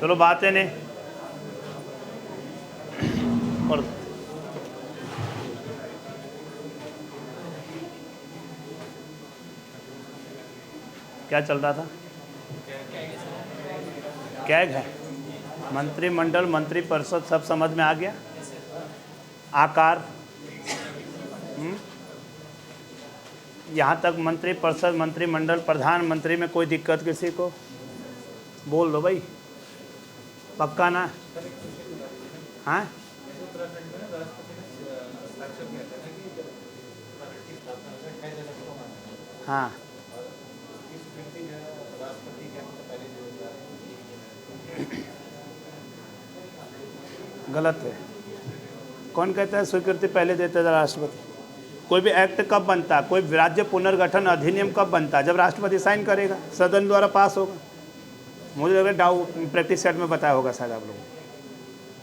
चलो बातें नहीं और क्या चल रहा था? कैग है, मंत्रिमंडल, मंत्रिपरिषद सब समझ में आ गया। आकार, यहाँ तक मंत्रिपरिषद, मंत्रिमंडल, प्रधानमंत्री में कोई दिक्कत किसी को? बोल दो भाई, पक्का ना? हाँ, हाँ, गलत है। कौन कहता है स्वीकृति पहले देते थे राष्ट्रपति? कोई भी एक्ट कब बनता है, कोई राज्य पुनर्गठन अधिनियम कब बनता है? जब राष्ट्रपति साइन करेगा, सदन द्वारा पास होगा। मुझे लग रहा है डाउट प्रैक्टिस सेट में बताया होगा शायद आप लोगों।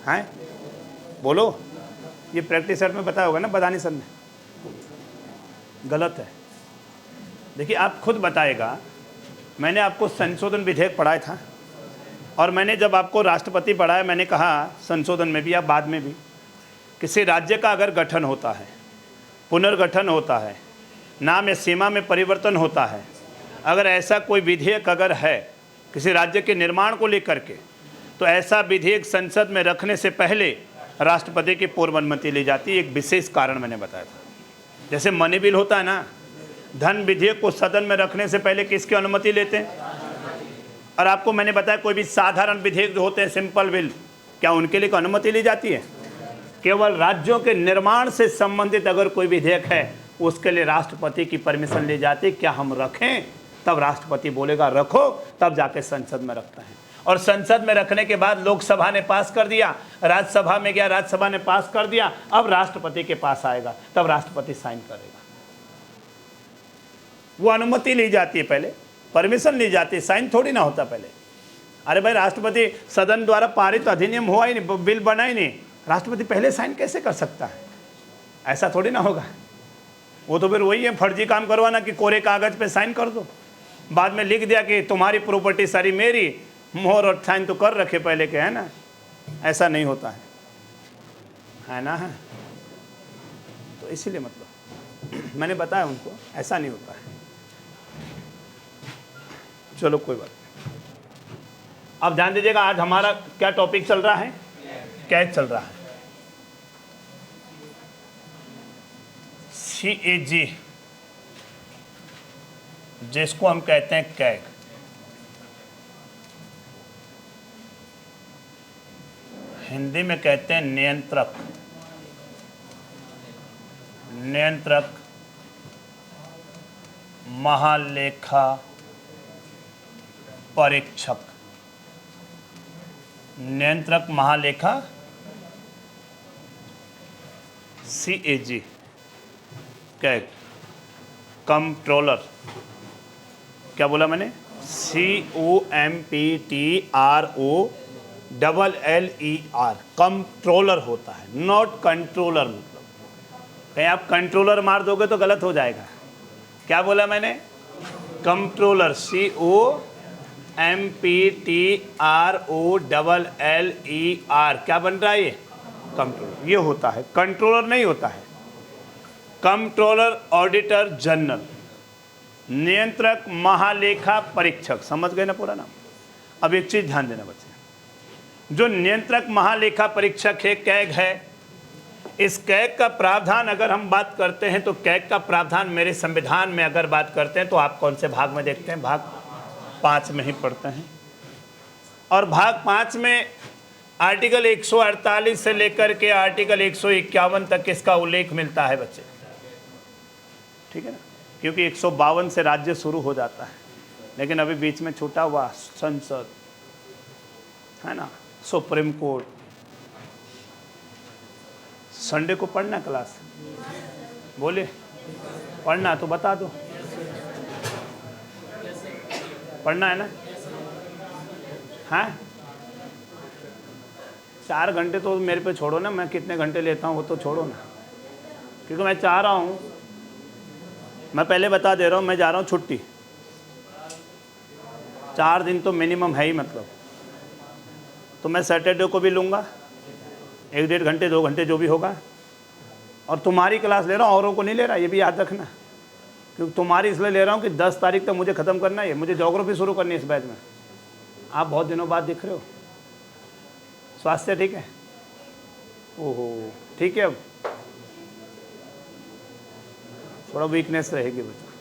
हैं, बोलो, ये प्रैक्टिस सेट में बताया होगा ना, बदानी सर ने। गलत है। देखिए, आप खुद बताएगा। मैंने आपको संशोधन विधेयक पढ़ाया था, और मैंने जब आपको राष्ट्रपति पढ़ाया, मैंने कहा संशोधन में भी या बाद में भी, किसी राज्य का अगर गठन होता है, पुनर्गठन होता है, नाम या सीमा में परिवर्तन होता है, अगर ऐसा कोई विधेयक अगर है किसी राज्य के निर्माण को लेकर के, तो ऐसा विधेयक संसद में रखने से पहले राष्ट्रपति की पूर्व अनुमति ली जाती है। एक विशेष कारण मैंने बताया था। जैसे मनी बिल होता है ना, धन विधेयक को सदन में रखने से पहले किसकी अनुमति लेते हैं? और आपको मैंने बताया कोई भी साधारण विधेयक जो होते हैं, सिंपल बिल, क्या उनके लिए अनुमति ली जाती है? केवल राज्यों के निर्माण से संबंधित अगर कोई विधेयक है, उसके लिए राष्ट्रपति की परमिशन ली जाती है। क्या हम रखें? तब राष्ट्रपति बोलेगा रखो, तब जाके संसद में रखता है। और संसद में रखने के बाद लोकसभा ने पास कर दिया, राज्यसभा में गया, राज्यसभा ने पास कर दिया, अब राष्ट्रपति के पास आएगा, तब राष्ट्रपति साइन करेगा। वो अनुमति ली जाती है, पहले परमिशन ली जाती है, साइन थोड़ी ना होता पहले। अरे भाई, राष्ट्रपति सदन द्वारा पारित अधिनियम हुआ ही नहीं, बिल बना ही नहीं, राष्ट्रपति पहले साइन कैसे कर सकता है? ऐसा थोड़ी ना होगा। वो तो फिर वही है, फर्जी काम करवाना कि कोरे कागज पे साइन कर दो, बाद में लिख दिया कि तुम्हारी प्रॉपर्टी सारी मेरी, मोहर और साइन तो कर रखे पहले के, है ना? ऐसा नहीं होता है ना? है तो इसीलिए मतलब मैंने बताया उनको, ऐसा नहीं होता है। चलो कोई बात नहीं। अब ध्यान दीजिएगा, आज हमारा क्या टॉपिक चल रहा है? कैग चल रहा है। CAG, जिसको हम कहते हैं कैग। हिंदी में कहते हैं नियंत्रक। नियंत्रक, महालेखा परीक्षक। नियंत्रक, महालेखा, CAG, कैग। कंट्रोलर, क्या बोला मैंने? COMPTROLLER, कंट्रोलर होता है, नॉट कंट्रोलर। मतलब कहीं आप कंट्रोलर मार दोगे तो गलत हो जाएगा। क्या बोला मैंने? कंट्रोलर, COMPTROLLER, क्या बन रहा है ये? कंट्रोलर। ये होता है, कंट्रोलर नहीं होता है। कंट्रोलर, ऑडिटर जनरल, नियंत्रक, महालेखा परीक्षक। समझ गए ना पूरा नाम? अब एक चीज ध्यान देना बच्चे, जो नियंत्रक महालेखा परीक्षक है, कैग है, इस कैग का प्रावधान अगर हम बात करते हैं तो कैग का प्रावधान मेरे संविधान में अगर बात करते हैं तो आप कौन से भाग में देखते हैं? भाग 5 में ही पढ़ते हैं। और भाग 5 में आर्टिकल 148 से लेकर के आर्टिकल 151 तक इसका उल्लेख मिलता है बच्चे, ठीक है ना? क्योंकि 152 से राज्य शुरू हो जाता है, लेकिन अभी बीच में छूटा हुआ संसद है ना, सुप्रीम कोर्ट। संडे को पढ़ना क्लास, बोले पढ़ना तो बता दो, पढ़ना है ना? हाँ, 4 घंटे तो मेरे पे छोड़ो ना, मैं कितने घंटे लेता हूँ वो तो छोड़ो ना, क्योंकि मैं चाह रहा हूँ, मैं पहले बता दे रहा हूँ, मैं जा रहा हूँ छुट्टी, 4 दिन तो मिनिमम है ही, मतलब तो मैं सैटरडे को भी लूँगा 1-1.5 घंटे 2 घंटे जो भी होगा, और तुम्हारी क्लास ले रहा हूँ, औरों को नहीं ले रहा, ये भी याद रखना। क्योंकि तुम्हारी इसलिए ले रहा हूँ कि 10 तारीख तक मुझे ख़त्म करना है, मुझे ज्योग्राफी शुरू करनी है इस बैच में। आप बहुत दिनों बाद दिख रहे हो। स्वास्थ्य ठीक है? ओहो ठीक है। अब थोड़ा वीकनेस रहेगी बच्चा,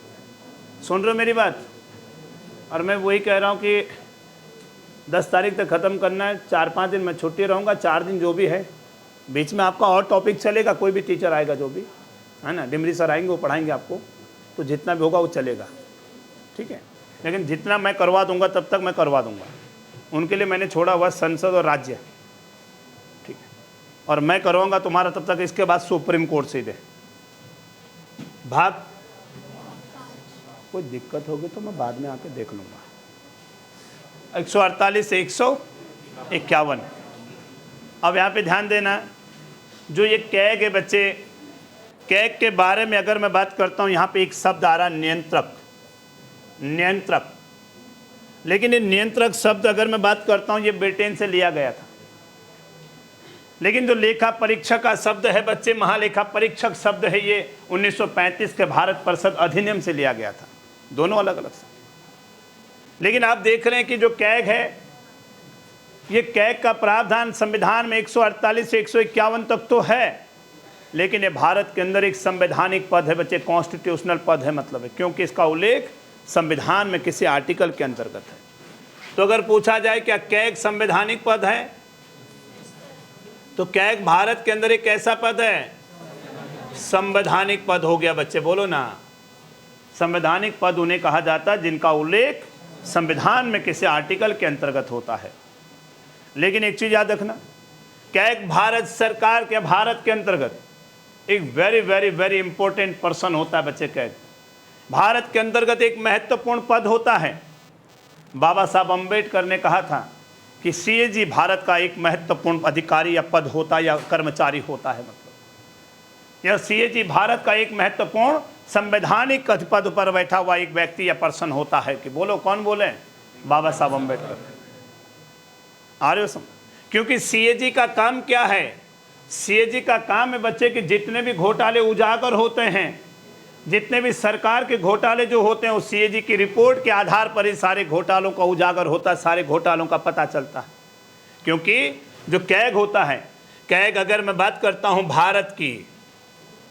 सुन रहे हो मेरी बात? और मैं वही कह रहा हूँ कि 10 तारीख तक ख़त्म करना है। 4-5 दिन मैं छुट्टी रहूँगा, 4 दिन जो भी है, बीच में आपका और टॉपिक चलेगा, कोई भी टीचर आएगा जो भी है ना, डिमरी सर आएंगे वो पढ़ाएंगे आपको, तो जितना भी होगा वो चलेगा, ठीक है। लेकिन जितना मैं करवा दूंगा तब तक मैं करवा दूंगा। उनके लिए मैंने छोड़ा हुआ संसद और राज्य, ठीक है, और मैं करवाऊंगा तुम्हारा तब तक। इसके बाद सुप्रीम कोर्ट सीधे भाग। कोई दिक्कत होगी तो मैं बाद में आके देख लूँगा। 148 से 151। अब यहाँ पे ध्यान देना, जो ये कैग है बच्चे, कैग के बारे में अगर मैं बात करता हूँ, यहाँ पे एक शब्द आ रहा है नियंत्रक, नियंत्रक। लेकिन ये नियंत्रक शब्द अगर मैं बात करता हूँ, ये ब्रिटेन से लिया गया था। लेकिन जो लेखा परीक्षक का शब्द है बच्चे, महालेखा परीक्षक शब्द है, ये 1935 के भारत परिषद अधिनियम से लिया गया था। दोनों अलग अलग शब्द। लेकिन आप देख रहे हैं कि जो कैग है, ये कैग का प्रावधान संविधान में 148 से 151 तक तो है, लेकिन ये भारत के अंदर एक संवैधानिक पद है बच्चे, कॉन्स्टिट्यूशनल पद है मतलब है, क्योंकि इसका उल्लेख संविधान में किसी आर्टिकल के अंतर्गत है। तो अगर पूछा जाए क्या कैग संवैधानिक पद है, तो कैग भारत के अंदर एक ऐसा पद है, संवैधानिक पद हो गया बच्चे, बोलो ना। संवैधानिक पद उन्हें कहा जाता है जिनका उल्लेख संविधान में किसी आर्टिकल के अंतर्गत होता है। लेकिन एक चीज याद रखना, कैग भारत सरकार के, भारत के अंतर्गत एक very very very important person होता है बच्चे। कैग भारत के अंतर्गत एक महत्वपूर्ण पद होता है। बाबा साहब अम्बेडकर ने कहा था कि सीएजी भारत का एक महत्वपूर्ण अधिकारी या पद होता है या कर्मचारी होता है, मतलब यह सीएजी भारत का एक महत्वपूर्ण संवैधानिक पद पर बैठा हुआ एक व्यक्ति या पर्सन होता है। कि बोलो कौन बोले? बाबा साहब अम्बेडकर। आ रहे हो समझ? क्योंकि सीएजी का काम क्या है? सीएजी का काम है बच्चे कि जितने भी घोटाले उजागर होते हैं, जितने भी सरकार के घोटाले जो होते हैं, उस सीएजी की रिपोर्ट के आधार पर ही सारे घोटालों का उजागर होता है, सारे घोटालों का पता चलता है। क्योंकि जो कैग होता है, कैग अगर मैं बात करता हूं भारत की,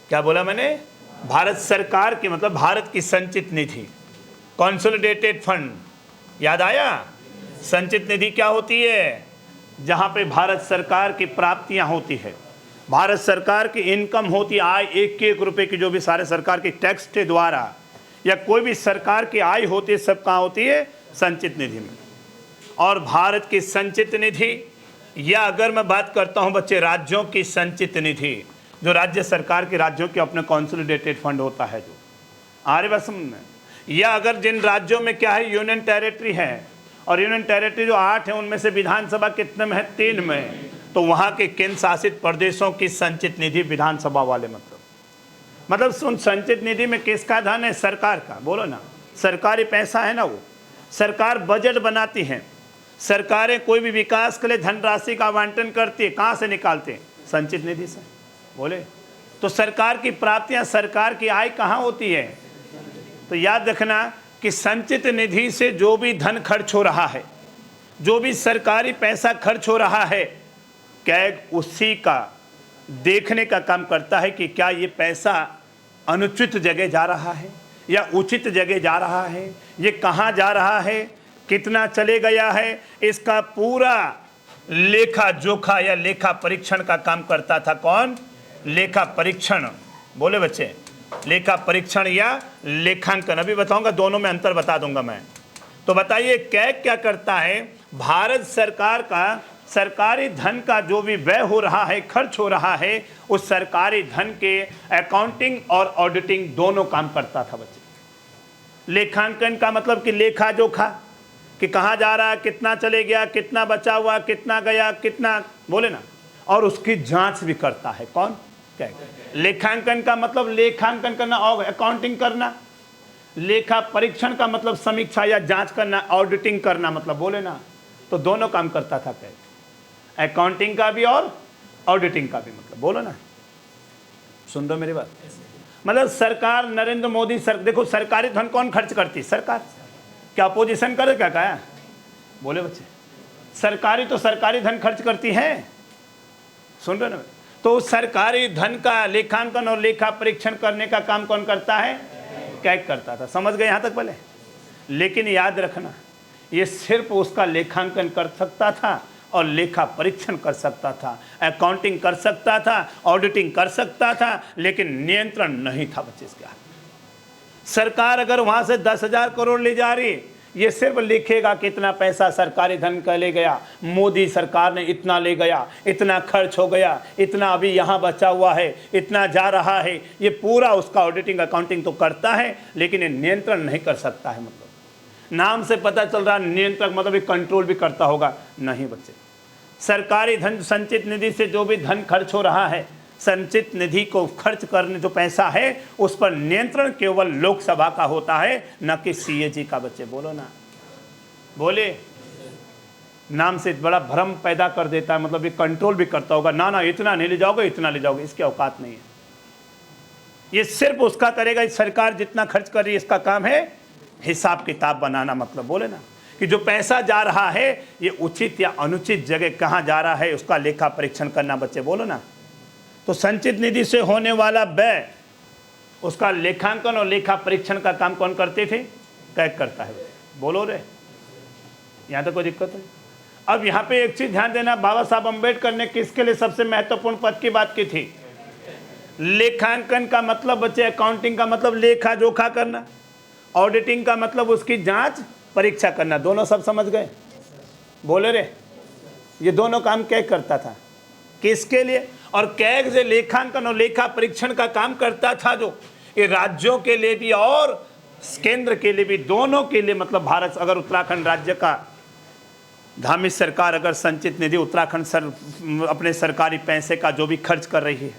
क्या बोला मैंने? भारत सरकार की, मतलब भारत की संचित निधि, कंसोलिडेटेड फंड, याद आया? संचित निधि क्या होती है? जहां पे भारत सरकार की प्राप्तियां होती है, भारत सरकार की इनकम होती है, आय, एक रुपए की जो भी सारे सरकार के टैक्स के द्वारा या कोई भी सरकार की आय होती है, सब कहाँ होती है? संचित निधि में। और भारत की संचित निधि, या अगर मैं बात करता हूं बच्चे राज्यों की संचित निधि, जो राज्य सरकार के राज्यों के अपने कंसोलिडेटेड फंड होता है, जो आर्य बसम में, या अगर जिन राज्यों में क्या है, यूनियन टेरिटरी है, और यूनियन टेरिटरी जो 8 है उनमें से विधानसभा कितने में है? 3 में, तो वहाँ के केंद्र शासित प्रदेशों की संचित निधि विधानसभा वाले, मतलब सुन, संचित निधि में किसका धन है? सरकार का। बोलो ना, सरकारी पैसा है ना, वो सरकार बजट बनाती है, सरकारें कोई भी विकास के लिए धनराशि का आवंटन करती है, कहाँ से निकालते हैं? संचित निधि से। बोले तो सरकार की प्राप्तियां, सरकार की आय कहाँ होती है? तो याद रखना कि संचित निधि से जो भी धन खर्च हो रहा है, जो भी सरकारी पैसा खर्च हो रहा है, कैग उसी का देखने का काम करता है कि क्या ये पैसा अनुचित जगह जा रहा है या उचित जगह जा रहा है, ये कहाँ जा रहा है, कितना चले गया है, इसका पूरा लेखा जोखा या लेखा परीक्षण का काम करता था। कौन? लेखा परीक्षण। बोले बच्चे, लेखा परीक्षण या लेखांकन। अभी बताऊंगा, दोनों में अंतर बता दूंगा मैं। तो बताइए कैग क्या करता है? भारत सरकार का सरकारी धन का जो भी व्यय हो रहा है, खर्च हो रहा है, उस सरकारी धन के अकाउंटिंग और ऑडिटिंग दोनों काम करता था बच्चे। लेखांकन का मतलब कि लेखा जोखा, कि कहाँ जा रहा है, कितना चले गया, कितना बचा हुआ, कितना गया, कितना, बोले ना, और उसकी जांच भी करता है। कौन? कैग। लेखांकन का मतलब लेखांकन करना और अकाउंटिंग करना, लेखा परीक्षण का मतलब समीक्षा या जांच करना, ऑडिटिंग करना, मतलब बोले ना, तो दोनों काम करता था कैग। अकाउंटिंग का भी और ऑडिटिंग का भी। मतलब बोलो ना, सुन रहे हो मेरी बात? मतलब सरकार, नरेंद्र मोदी सर, देखो सरकारी धन कौन खर्च करती? सरकार। क्या अपोजिशन करे क्या? कहा बोले बच्चे, सरकारी तो सरकारी धन खर्च करती है, सुन रहे ना? तो सरकारी धन का लेखांकन और लेखा परीक्षण करने का काम कौन करता है? कैग करता था। समझ गए यहाँ तक पहले? लेकिन याद रखना, ये सिर्फ उसका लेखांकन कर सकता था और लेखा परीक्षण कर सकता था, अकाउंटिंग कर सकता था, ऑडिटिंग कर सकता था, लेकिन नियंत्रण नहीं था बच्चे इसके हाथ। सरकार अगर वहां से 10,000 करोड़ ले जा रही, ये सिर्फ लिखेगा कितना पैसा सरकारी धन का ले गया, मोदी सरकार ने इतना ले गया, इतना खर्च हो गया, इतना अभी यहाँ बचा हुआ है, इतना जा रहा है, ये पूरा उसका ऑडिटिंग अकाउंटिंग तो करता है, लेकिन ये नियंत्रण नहीं कर सकता है। मतलब नाम से पता चल रहा नियंत्रक, मतलब ये कंट्रोल भी करता होगा, नहीं बच्चे। सरकारी धन, संचित निधि से जो भी धन खर्च हो रहा है, संचित निधि को खर्च करने जो पैसा है उस पर नियंत्रण केवल लोकसभा का होता है, न कि सीएजी का। बच्चे बोलो ना, बोले। नाम से बड़ा भ्रम पैदा कर देता है, मतलब ये कंट्रोल भी करता होगा, ना ना इतना नहीं ले जाओगे, इतना ले जाओगे, इसकी औकात नहीं है। ये सिर्फ उसका करेगा, सरकार जितना खर्च कर रही है इसका काम है हिसाब किताब बनाना। मतलब बोले ना कि जो पैसा जा रहा है ये उचित या अनुचित जगह कहाँ जा रहा है, उसका लेखा परीक्षण करना। बच्चे बोलो ना। तो संचित निधि से होने वाला व्यय, उसका लेखांकन और लेखा परीक्षण का काम कौन करते थे? कैग करता है। बोलो रे, यहाँ तो कोई दिक्कत है? अब यहाँ पे एक चीज ध्यान देना, बाबा साहब अम्बेडकर ने किसके लिए सबसे महत्वपूर्ण पद की बात की थी? लेखांकन का मतलब बच्चे, अकाउंटिंग का मतलब लेखा जोखा करना, ऑडिटिंग का मतलब उसकी जांच परीक्षा करना। दोनों सब समझ गए? बोले रे, ये दोनों काम कैग करता था। किसके लिए? और कैग से लेखांकन और लेखा परीक्षण का काम करता था, जो ये राज्यों के लिए भी और केंद्र के लिए भी, दोनों के लिए। मतलब भारत, अगर उत्तराखंड राज्य का धामी सरकार अगर संचित निधि उत्तराखंड अपने सरकारी पैसे का जो भी खर्च कर रही है,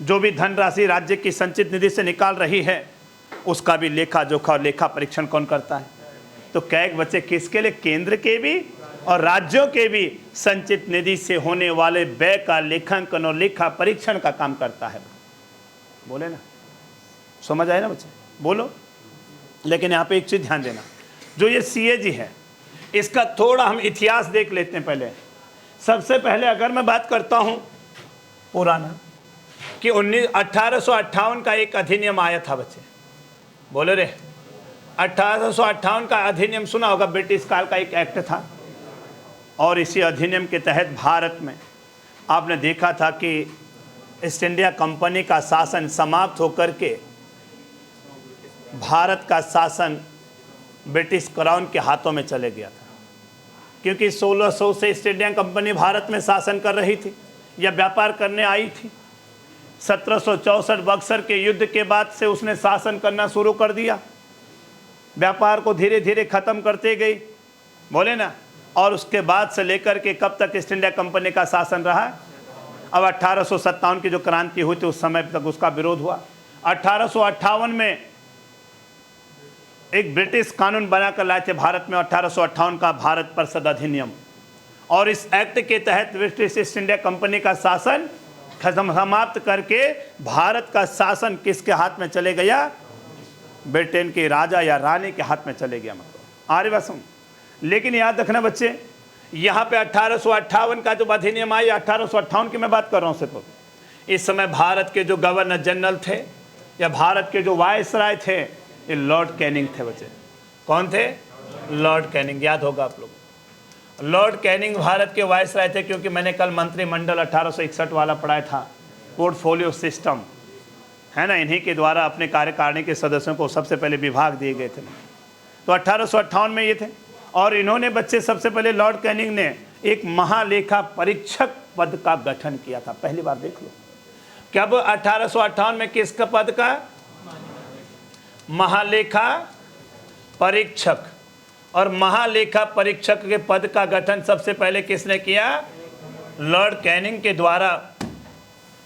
जो भी धनराशि राज्य की संचित निधि से निकाल रही है, उसका भी लेखा जोखा और लेखा परीक्षण कौन करता है? तो कैग बच्चे किसके लिए? केंद्र के भी और राज्यों के भी संचित निधि से होने वाले व्यय का लेखांकन और लेखा परीक्षण का काम करता है। बोले ना, समझ आए ना बच्चे? बोलो। लेकिन यहाँ पे एक चीज ध्यान देना, जो ये सीएजी है इसका थोड़ा हम इतिहास देख लेते हैं पहले। सबसे पहले अगर मैं बात करता हूं पुराना, कि 1858 का एक अधिनियम आया था बच्चे। बोले रे, 1858 का अधिनियम सुना होगा, ब्रिटिश काल का एक एक्ट था। और इसी अधिनियम के तहत भारत में आपने देखा था कि ईस्ट इंडिया कंपनी का शासन समाप्त होकर के भारत का शासन ब्रिटिश क्राउन के हाथों में चले गया था। क्योंकि 1600 से ईस्ट इंडिया कंपनी भारत में शासन कर रही थी या व्यापार करने आई थी। 1764 बक्सर के युद्ध के बाद से उसने शासन करना शुरू कर दिया, व्यापार को धीरे धीरे खत्म करते गई। बोले ना। और उसके बाद से लेकर के कब तक ईस्ट इंडिया कंपनी का शासन रहा? अब 1857 की जो क्रांति हुई थी उस समय तक उसका विरोध हुआ। 1858 में एक ब्रिटिश कानून बनाकर लाए थे भारत में, 1858 का भारत परिषद अधिनियम। और इस एक्ट के तहत ब्रिटिश ईस्ट इंडिया कंपनी का शासन खत्म समाप्त करके भारत का शासन किसके हाथ में चले गया? ब्रिटेन के राजा या रानी के हाथ में चले गया। मतलब आर्य वसम। लेकिन याद रखना बच्चे, यहाँ पे 1858 का जो अधिनियम आया, 1858 की मैं बात कर रहा हूँ सिर्फ। इस समय भारत के जो गवर्नर जनरल थे या भारत के जो वायसराय थे, ये लॉर्ड कैनिंग थे बच्चे। कौन थे? Lord Canning. याद होगा आप लोग, लॉर्ड कैनिंग भारत के वायसराय थे। क्योंकि मैंने कल मंत्रिमंडल 1861 वाला पढ़ाया था, पोर्टफोलियो सिस्टम है ना, इन्हीं के द्वारा अपने कार्यकारिणी के सदस्यों को सबसे पहले विभाग दिए गए थे। तो 1858 में ये थे। और इन्होंने बच्चे सबसे पहले लॉर्ड कैनिंग ने एक महालेखा परीक्षक पद का गठन किया था। पहली बार देख लो, कब? 1858 में किसका पद का? महालेखा परीक्षक। और महालेखा परीक्षक के पद का गठन सबसे पहले किसने किया? लॉर्ड कैनिंग के द्वारा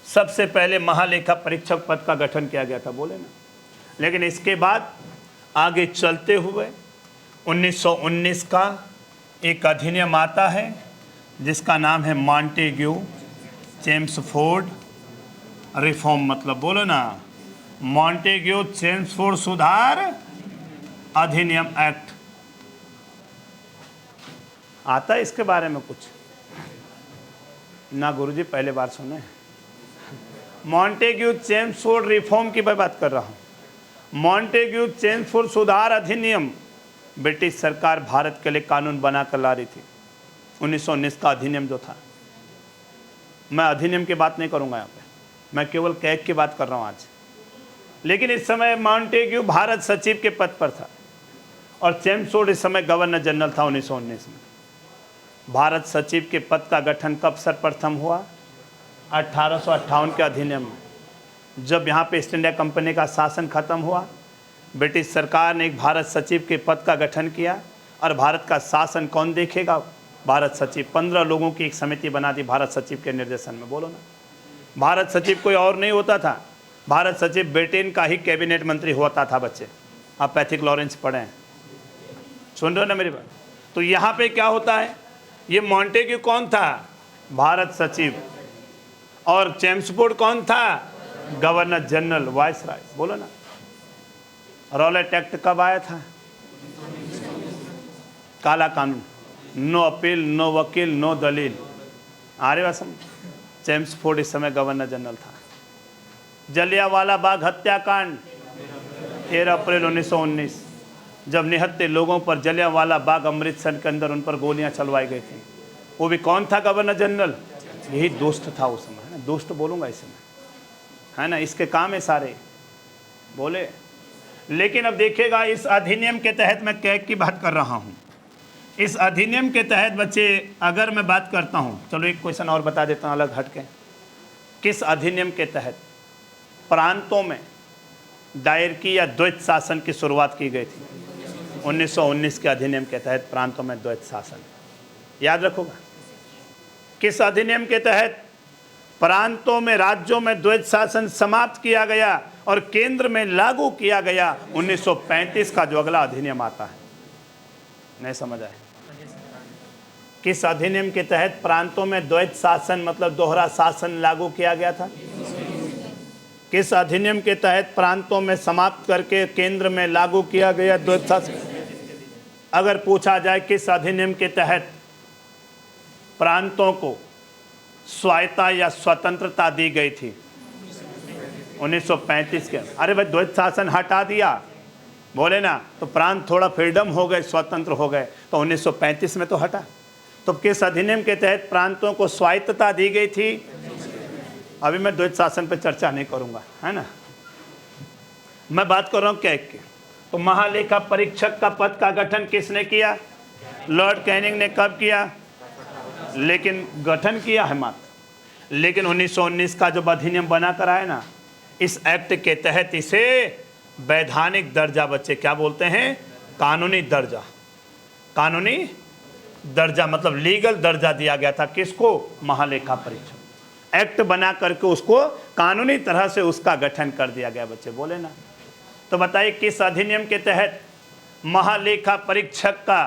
सबसे पहले महालेखा परीक्षक पद का गठन किया गया था। बोले ना। लेकिन इसके बाद आगे चलते हुए 1919 का एक अधिनियम आता है जिसका नाम है मॉन्टेग्यू चेम्सफोर्ड रिफॉर्म, मतलब बोलो ना, मॉन्टेग्यू चेम्सफोर्ड सुधार अधिनियम एक्ट। आता है इसके बारे में कुछ ना गुरुजी, पहले बार सुने। मॉन्टेग्यू चेम्सफोर्ड रिफॉर्म की मैं बात कर रहा हूं। मॉन्टेग्यू चेम्सफोर्ड सुधार अधिनियम ब्रिटिश सरकार भारत के लिए कानून बनाकर ला रही थी। 1919 का अधिनियम जो था, मैं अधिनियम की बात नहीं करूंगा यहाँ पे, मैं केवल कैग की बात कर रहा हूँ आज। लेकिन इस समय मॉन्टेग्यू भारत सचिव के पद पर था और चेम्सफोर्ड इस समय गवर्नर जनरल था। 1919 में भारत सचिव के पद का गठन कब सर्वप्रथम हुआ? 1858 के अधिनियम में, जब यहाँ पे ईस्ट इंडिया कंपनी का शासन खत्म हुआ, ब्रिटिश सरकार ने एक भारत सचिव के पद का गठन किया। और भारत का शासन कौन देखेगा? भारत सचिव। 15 लोगों की एक समिति बना दी भारत सचिव के निर्देशन में। बोलो ना, भारत सचिव कोई और नहीं होता था, भारत सचिव ब्रिटेन का ही कैबिनेट मंत्री होता था। बच्चे आप पैथिक लॉरेंस पढ़े हैं, सुन रहे हो ना मेरी बात? तो यहाँ पे क्या होता है, ये मॉन्टेग्यू कौन था? भारत सचिव। और चेम्सफोर्ड कौन था? Governor general, viceroy. बोलो ना, रॉलेट एक्ट कब आया था? काला कानून, नो अपील, नो वकील, नो दलील। आरे बात समझ। चेम्सफोर्ड इस समय गवर्नर जनरल था। जलियांवाला बाग हत्याकांड 13 अप्रैल 1919, जब निहत्थे लोगों पर जलियांवाला बाग अमृतसर के अंदर उन पर गोलियां चलवाई गई थी, वो भी कौन था? Governor general. यही दोस्त था उस समय, है ना, दोस्त बोलूँगा इस समय, है ना, इसके काम है सारे, बोले। लेकिन अब देखिएगा, इस अधिनियम के तहत, मैं कैग की बात कर रहा हूँ, इस अधिनियम के तहत बच्चे अगर मैं बात करता हूँ, चलो एक क्वेश्चन और बता देता हूँ अलग हटके। किस अधिनियम के तहत प्रांतों में दायर की या द्वैत शासन की शुरुआत की गई थी? 1919 के अधिनियम के तहत प्रांतों में द्वैत शासन, याद रखोगा। किस अधिनियम के तहत प्रांतों में, राज्यों में द्वैत शासन समाप्त किया गया और केंद्र में लागू किया गया? 1935 का जो अगला अधिनियम आता है। नहीं समझ आए? किस अधिनियम के तहत प्रांतों में द्वैत शासन मतलब दोहरा शासन लागू किया गया था? किस अधिनियम के तहत प्रांतों में समाप्त करके केंद्र में लागू किया गया द्वैत शासन? अगर पूछा जाए किस अधिनियम के तहत प्रांतों को स्वायत्ता या स्वतंत्रता दी गई थी? 1935 के। अरे भाई, द्वैत शासन हटा दिया, बोले ना, तो प्रांत थोड़ा फ्रीडम हो गए, स्वतंत्र हो गए, तो 1935 में तो हटा। तो किस अधिनियम के तहत प्रांतों को स्वायत्तता दी गई थी? अभी मैं द्वैत शासन पर चर्चा नहीं करूंगा, है ना, मैं बात कर रहा हूँ कैग की। तो महालेखा परीक्षक का पद का गठन किसने किया? लॉर्ड कैनिंग ने। कब किया? लेकिन गठन किया है मात्र। लेकिन 1919 का जब अधिनियम बना कर आए ना, इस एक्ट के तहत इसे वैधानिक दर्जा, बच्चे क्या बोलते हैं? कानूनी दर्जा। कानूनी दर्जा मतलब लीगल दर्जा दिया गया था। किसको? महालेखा परीक्षक। एक्ट बना करके उसको कानूनी तरह से उसका गठन कर दिया गया। बच्चे बोले ना, तो बताइए किस अधिनियम के तहत महालेखा परीक्षक का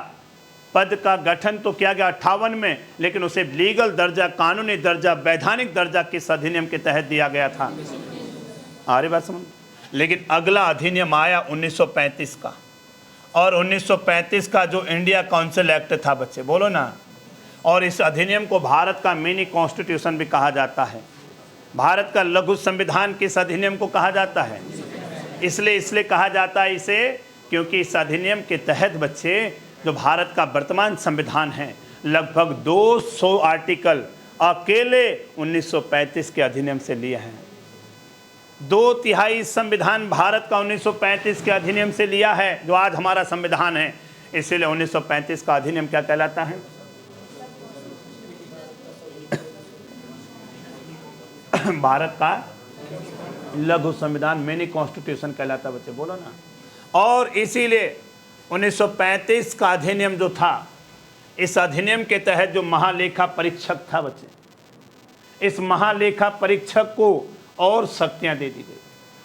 पद का गठन तो किया गया 58 में, लेकिन उसे लीगल दर्जा, कानूनी दर्जा, वैधानिक दर्जा किस अधिनियम के तहत दिया गया था? अरे बात समझ। लेकिन अगला अधिनियम आया 1935 का, और 1935 का जो इंडिया काउंसिल एक्ट था, बच्चे बोलो ना, और इस अधिनियम को भारत का मिनी कॉन्स्टिट्यूशन भी कहा जाता है। भारत का लघु संविधान किस अधिनियम को कहा जाता है? इसलिए कहा जाता है इसे क्योंकि इस अधिनियम के तहत बच्चे जो भारत का वर्तमान संविधान है, लगभग 200 आर्टिकल अकेले 1935 के अधिनियम से लिए हैं। 2/3 संविधान भारत का 1935 के अधिनियम से लिया है, जो आज हमारा संविधान है। इसीलिए 1935 का अधिनियम क्या कहलाता है? भारत का लघु संविधान, मिनी कॉन्स्टिट्यूशन कहलाता है। बच्चे बोलो ना। और इसीलिए 1935 का अधिनियम जो था, इस अधिनियम के तहत जो महालेखा परीक्षक था बच्चे, इस महालेखा परीक्षक को और शक्तियां दे दी गई,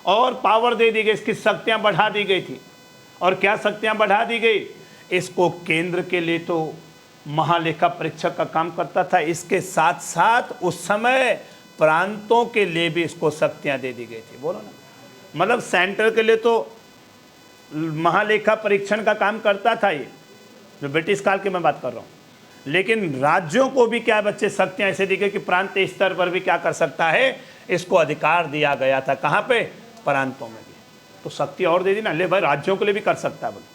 और पावर दे दी गई, इसकी शक्तियां बढ़ा दी गई थी। और क्या शक्तियां बढ़ा दी गई? इसको केंद्र के लिए तो महालेखा परीक्षक का काम करता था। इसके साथ साथ उस समय प्रांतों के लिए भी इसको शक्तियां दे दी गई थी। बोलो ना, मतलब सेंटर के लिए तो महालेखा परीक्षण का काम करता था ये, जो ब्रिटिश काल की मैं बात कर रहा हूँ, लेकिन राज्यों को भी क्या बच्चे शक्तियां ऐसे दी गई कि प्रांतीय स्तर पर भी क्या कर सकता है, इसको अधिकार दिया गया था। कहाँ पे? प्रांतों में भी। तो शक्ति और दे दी ना, ले भाई राज्यों के लिए भी कर सकता है बोले।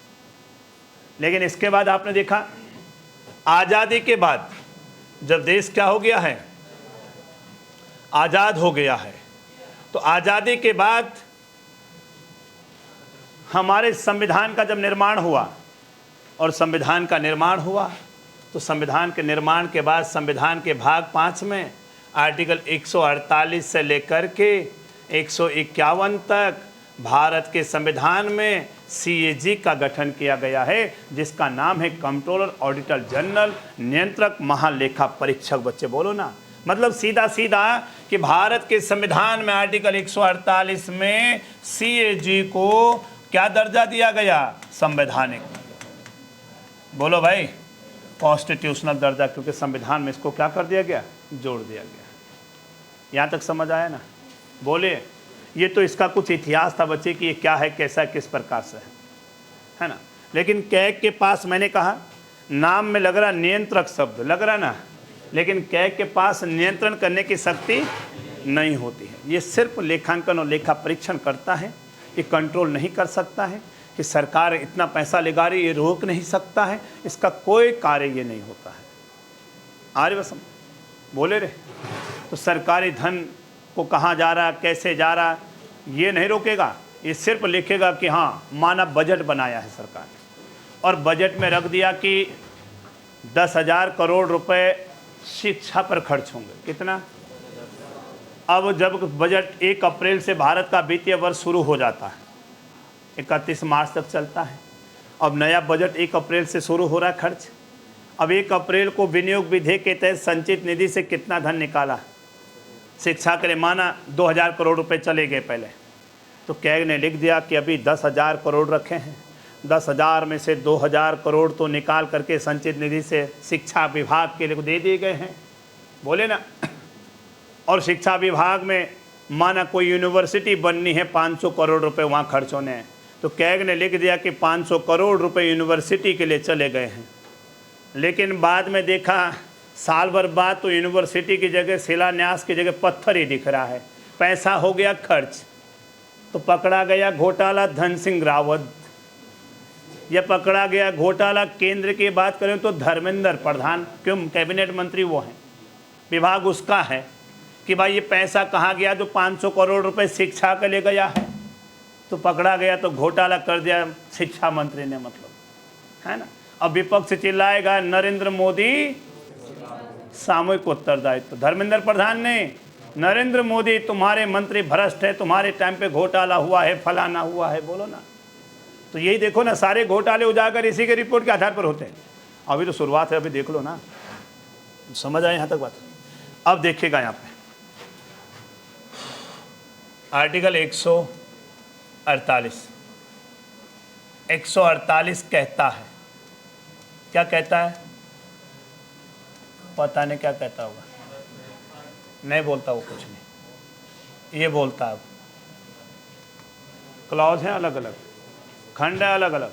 लेकिन इसके बाद आपने देखा आज़ादी के बाद जब देश क्या हो गया है, आज़ाद हो गया है, तो आज़ादी के बाद हमारे संविधान का जब निर्माण हुआ और संविधान का निर्माण हुआ तो संविधान के निर्माण के बाद संविधान के भाग 5 में आर्टिकल 148 से लेकर के 151 तक भारत के संविधान में CAG का गठन किया गया है, जिसका नाम है कंट्रोलर ऑडिटर जनरल, नियंत्रक महालेखा परीक्षक। बच्चे बोलो ना, मतलब सीधा सीधा कि भारत के संविधान में आर्टिकल 148 में CAG को क्या दर्जा दिया गया? संवैधानिक। बोलो भाई, कॉन्स्टिट्यूशनल दर्जा, क्योंकि संविधान में इसको क्या कर दिया गया? जोड़ दिया गया। यहाँ तक समझ आया ना? बोले, ये तो इसका कुछ इतिहास था बच्चे कि ये क्या है, कैसा, किस प्रकार से है ना। लेकिन कैग के पास मैंने कहा नाम में लग रहा नियंत्रक शब्द लग रहा ना, लेकिन कैग के पास नियंत्रण करने की शक्ति नहीं होती है। ये सिर्फ लेखांकन और लेखा परीक्षण करता है, ये कंट्रोल नहीं कर सकता है कि सरकार इतना पैसा लगा रही, ये रोक नहीं सकता है, इसका कोई कार्य ये नहीं होता है। आर्य वसम बोले रे, तो सरकारी धन को कहाँ जा रहा, कैसे जा रहा, ये नहीं रोकेगा। ये सिर्फ लिखेगा कि हाँ मानव बजट बनाया है सरकार ने, और बजट में रख दिया कि 10,000 करोड़ रुपए शिक्षा पर खर्च होंगे। कितना? अब जब बजट 1 अप्रैल से भारत का वित्तीय वर्ष शुरू हो जाता है, 31 मार्च तक चलता है। अब नया बजट 1 अप्रैल से शुरू हो रहा है खर्च। अब 1 अप्रैल को विनियोग विधेयक के तहत संचित निधि से कितना धन निकाला शिक्षा के लिए? माना 2,000 करोड़ रुपए चले गए पहले, तो कैग ने लिख दिया कि अभी 10,000 करोड़ रखे हैं, 10,000 में से 2,000 करोड़ तो निकाल करके संचित निधि से शिक्षा विभाग के लिए दे दिए गए हैं। बोले ना, और शिक्षा विभाग में माना कोई यूनिवर्सिटी बननी है, 500 करोड़ रुपए वहाँ खर्च होने हैं, तो कैग ने लिख दिया कि 500 करोड़ रुपए यूनिवर्सिटी के लिए चले गए हैं। लेकिन बाद में देखा साल भर बाद तो यूनिवर्सिटी की जगह, शिलान्यास की जगह पत्थर ही दिख रहा है, पैसा हो गया खर्च। तो पकड़ा गया घोटाला धन सिंह रावत, या पकड़ा गया घोटाला केंद्र की बात करें तो धर्मेंद्र प्रधान, क्यों? कैबिनेट मंत्री वो हैं, विभाग उसका है कि भाई ये पैसा कहाँ गया जो 500 करोड़ रुपए शिक्षा के लिए गया है। तो पकड़ा गया तो घोटाला कर दिया शिक्षा मंत्री ने, मतलब है ना। अब विपक्ष चिल्लाएगा नरेंद्र मोदी सामूहिक उत्तरदायित्व। धर्मेंद्र प्रधान ने, नरेंद्र मोदी तुम्हारे मंत्री भ्रष्ट है, तुम्हारे टाइम पे घोटाला हुआ है, फलाना हुआ है। बोलो ना, तो यही देखो ना, सारे घोटाले उजागर इसी के रिपोर्ट के आधार पर होते हैं। अभी तो शुरुआत है, अभी देख लो ना, समझ आए यहाँ तक बात। अब देखिएगा यहाँ पे आर्टिकल 148 कहता है, क्या कहता है? पता नहीं क्या कहता होगा, नहीं बोलता वो कुछ नहीं, ये बोलता है। क्लॉज हैं अलग अलग, खंड है अलग अलग।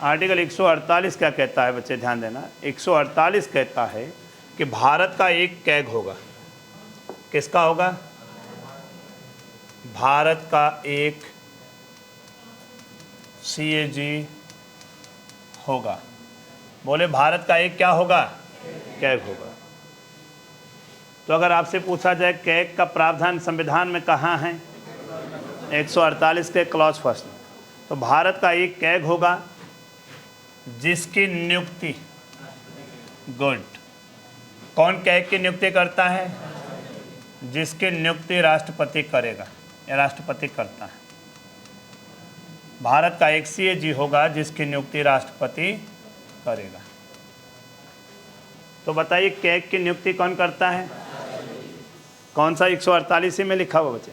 आर्टिकल 148 क्या कहता है बच्चे, ध्यान देना। 148 कहता है कि भारत का एक कैग होगा। किसका होगा? भारत का एक CAG होगा। बोले भारत का एक क्या होगा? कैग होगा। तो अगर आपसे पूछा जाए कैग का प्रावधान संविधान में कहाँ है? 148 के क्लॉज फर्स्ट में। तो भारत का एक कैग होगा जिसकी नियुक्ति, गुड, कौन कैग की नियुक्ति करता है? जिसकी नियुक्ति राष्ट्रपति करेगा या राष्ट्रपति करता है। भारत का एक CAG होगा जिसकी नियुक्ति राष्ट्रपति करेगा। तो बताइए कैग की नियुक्ति कौन करता है? कौन सा? 148 में लिखा हुआ बच्चे,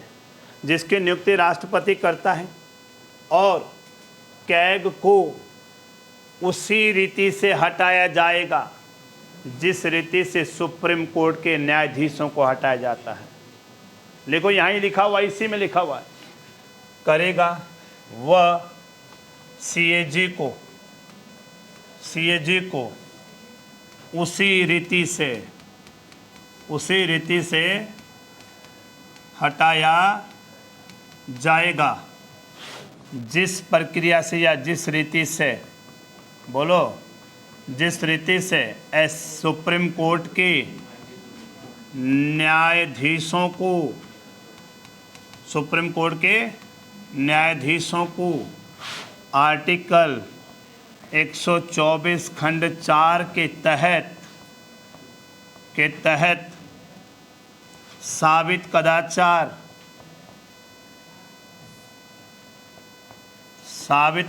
जिसकी नियुक्ति राष्ट्रपति करता है। और कैग को उसी रीति से हटाया जाएगा जिस रीति से सुप्रीम कोर्ट के न्यायाधीशों को हटाया जाता है। देखो यहाँ ही लिखा हुआ, इसी में लिखा हुआ है, करेगा वह सीएजी को उसी रीति से हटाया जाएगा जिस प्रक्रिया से या जिस रीति से, बोलो, जिस रीति से सुप्रीम कोर्ट के न्यायाधीशों को आर्टिकल 124 खंड 4 के तहत साबित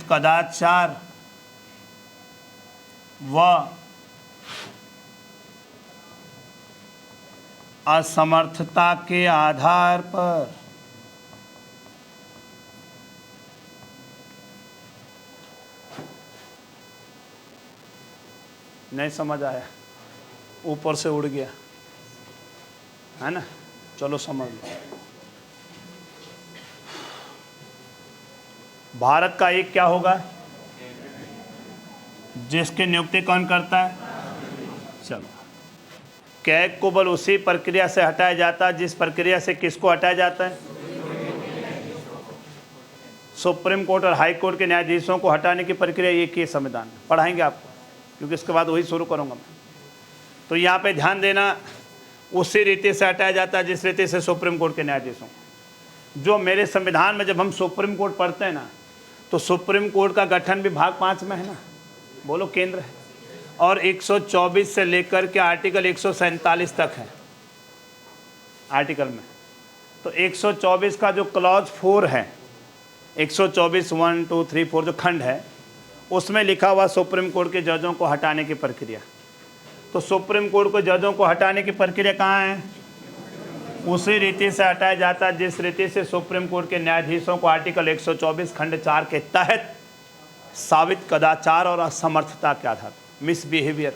कदाचार व असमर्थता के आधार पर नहीं समझ आया, ऊपर से उड़ गया है ना, चलो समझ लो। भारत का एक क्या होगा, जिसकी नियुक्ति कौन करता है, चलो, कैग को बल उसी प्रक्रिया से हटाया जाता है जिस प्रक्रिया से किसको हटाया जाता है, सुप्रीम कोर्ट और हाई कोर्ट के न्यायाधीशों को हटाने की प्रक्रिया एक ही संविधान पढ़ाएंगे आपको, क्योंकि इसके बाद वही शुरू करूंगा मैं। तो यहाँ पे ध्यान देना, उसी रीति से हटाया जाता है जिस रीति से सुप्रीम कोर्ट के न्यायाधीशों, जो मेरे संविधान में जब हम सुप्रीम कोर्ट पढ़ते हैं ना, तो सुप्रीम कोर्ट का गठन भी भाग 5 में है ना, बोलो, केंद्र है, और 124 से लेकर के आर्टिकल 147 तक है आर्टिकल में। तो 124 का जो क्लॉज 4 है, 124 1 2 3 4 जो खंड है, उसमें लिखा हुआ सुप्रीम कोर्ट के जजों को हटाने की प्रक्रिया। तो सुप्रीम कोर्ट के जजों को हटाने की प्रक्रिया कहाँ है, उसी रीति से हटाया जाता है जिस रीति से सुप्रीम कोर्ट के न्यायाधीशों को आर्टिकल 124 खंड 4 के तहत साबित कदाचार और असमर्थता के आधार, मिसबिहेवियर,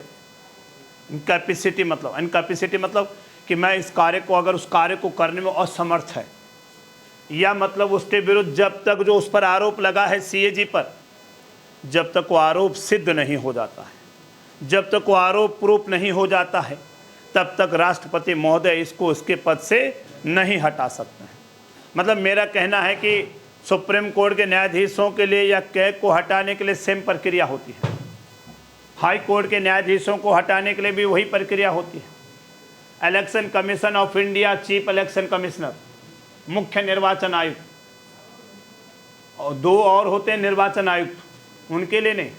इनकैपेसिटी मतलब कि मैं इस कार्य को, अगर उस कार्य को करने में असमर्थ है, या मतलब उसके विरुद्ध जब तक जो उस पर आरोप लगा है सीएजी पर, जब तक वो आरोप सिद्ध नहीं हो जाता है, जब तक वो आरोप प्रूफ नहीं हो जाता है, तब तक राष्ट्रपति महोदय इसको उसके पद से नहीं हटा सकते हैं। मतलब मेरा कहना है कि सुप्रीम कोर्ट के न्यायाधीशों के लिए या कैग को हटाने के लिए सेम प्रक्रिया होती है, हाई कोर्ट के न्यायाधीशों को हटाने के लिए भी वही प्रक्रिया होती है। Election commission of India, chief election commissioner, मुख्य निर्वाचन आयुक्त, और 2 और होते हैं निर्वाचन आयुक्त, उनके लिए नहीं,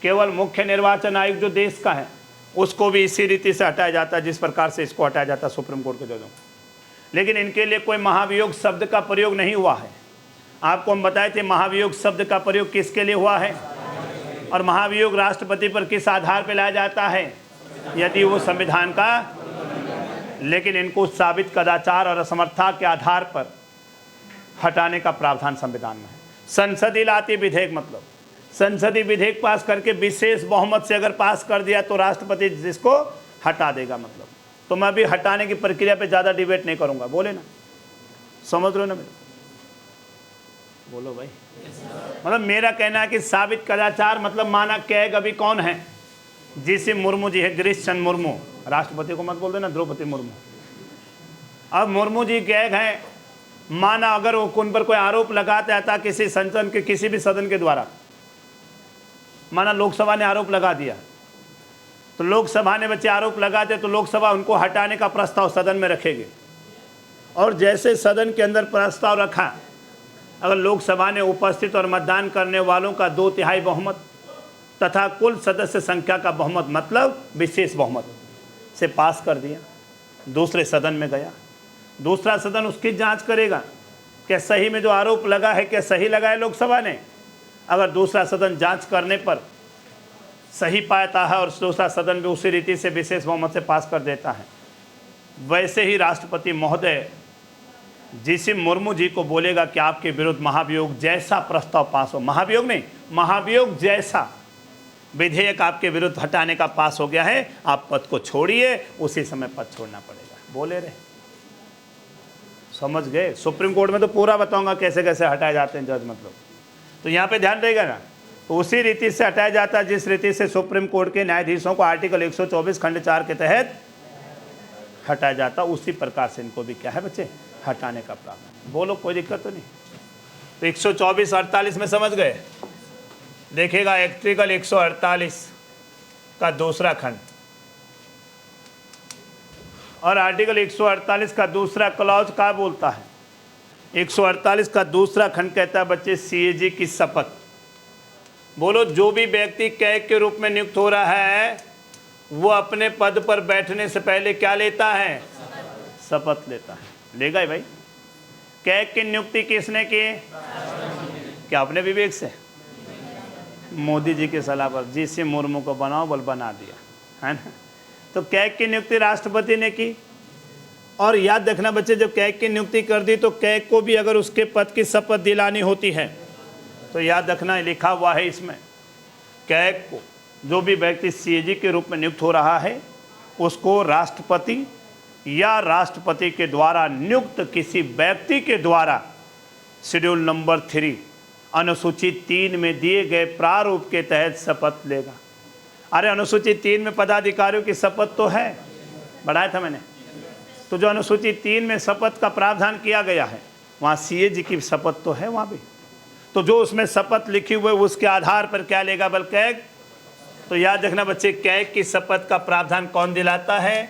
केवल मुख्य निर्वाचन आयुक्त जो देश का है उसको भी इसी रीति से हटाया जाता है जिस प्रकार से इसको हटाया जाता है सुप्रीम कोर्ट के जजों। लेकिन इनके लिए कोई महाभियोग शब्द का प्रयोग नहीं हुआ है। आपको हम बताए थे महाभियोग शब्द का प्रयोग किसके लिए हुआ है, और महाभियोग राष्ट्रपति पर किस आधार पर लाया जाता है, यदि वो संविधान का, लेकिन इनको साबित कदाचार और असमर्थता के आधार पर हटाने का प्रावधान संविधान में है। संसदीय लाती विधेयक, मतलब संसदीय विधेयक पास करके विशेष बहुमत से अगर पास कर दिया तो राष्ट्रपति जिसको हटा देगा। मतलब तो मैं भी हटाने की प्रक्रिया पे ज़्यादा डिबेट नहीं करूंगा, बोले ना, समझ रहे हो ना मेरे, बोलो भाई। मतलब मेरा कहना है कि साबित कदाचार मतलब माना कैग अभी कौन है, जीसी मुर्मू जी है, गिरीश चंद्र मुर्मू, राष्ट्रपति को मत बोल देना, द्रौपदी मुर्मू। अब मुर्मू जी कैग हैं, माना अगर वो उन पर कोई आरोप लगाता था किसी संसद के किसी भी सदन के द्वारा, माना लोकसभा ने आरोप लगा दिया, तो लोकसभा ने बच्चे आरोप लगाते तो लोकसभा उनको हटाने का प्रस्ताव सदन में रखेगी, और जैसे सदन के अंदर प्रस्ताव रखा, अगर लोकसभा ने उपस्थित और मतदान करने वालों का 2/3 बहुमत तथा कुल सदस्य संख्या का बहुमत मतलब विशेष बहुमत से पास कर दिया, दूसरे सदन में गया, दूसरा सदन उसकी जांच करेगा क्या सही में जो आरोप लगा है क्या सही लगा है लोकसभा ने। अगर दूसरा सदन जांच करने पर सही पाता है और दूसरा सदन भी उसी रीति से विशेष बहुमत से पास कर देता है, वैसे ही राष्ट्रपति महोदय जीसी मुर्मू जी को बोलेगा कि आपके विरुद्ध महाभियोग जैसा प्रस्ताव पास हो, महाभियोग नहीं, महाभियोग जैसा विधेयक आपके विरुद्ध हटाने का पास हो गया है, आप पद को छोड़िए, उसी समय पद छोड़ना पड़ेगा। बोले रहे, समझ गए? सुप्रीम कोर्ट में तो पूरा बताऊंगा कैसे कैसे हटाए जाते हैं जज, मतलब तो यहाँ पे ध्यान रहेगा ना। तो उसी रीति से हटाया जाता है जिस रीति से सुप्रीम कोर्ट के न्यायाधीशों को आर्टिकल 124 खंड 4 के तहत हटाया जाता, उसी प्रकार से इनको भी क्या है बच्चे, हटाने का प्रावधान। बोलो, कोई दिक्कत तो नहीं? तो 124-48 में समझ गए? देखिएगा आर्टिकल 148 का दूसरा खंड और आर्टिकल 148 का दूसरा क्लॉज क्या बोलता है? 148 का दूसरा खंड कहता है बच्चे, सीएजी की शपथ। बोलो, जो भी व्यक्ति कैग के रूप में नियुक्त हो रहा है वो अपने पद पर बैठने से पहले क्या लेता है? शपथ लेता है। लेगा ही भाई। कैग की नियुक्ति किसने की? क्या अपने विवेक से? मोदी जी की सलाह पर जीसी मुर्मू को बनाओ, बोल बना दिया, है ना। तो कैग की नियुक्ति राष्ट्रपति ने की। और याद रखना बच्चे, जब कैग की नियुक्ति कर दी तो कैग को भी अगर उसके पद की शपथ दिलानी होती है तो याद रखना, लिखा हुआ है इसमें, कैग को जो भी व्यक्ति सीएजी के रूप में नियुक्त हो रहा है उसको राष्ट्रपति या राष्ट्रपति के द्वारा नियुक्त किसी व्यक्ति के द्वारा शेड्यूल नंबर 3 अनुसूची 3 में दिए गए प्रारूप के तहत शपथ लेगा। अरे अनुसूची 3 में पदाधिकारियों की शपथ तो है, बढ़ाया था मैंने। तो जो अनुसूची 3 में शपथ का प्रावधान किया गया है वहाँ सीएजी की शपथ तो है वहाँ भी। तो जो उसमें शपथ लिखी हुई उसके आधार पर क्या लेगा बल कैग? तो याद रखना बच्चे, कैग की शपथ का प्रावधान कौन दिलाता है?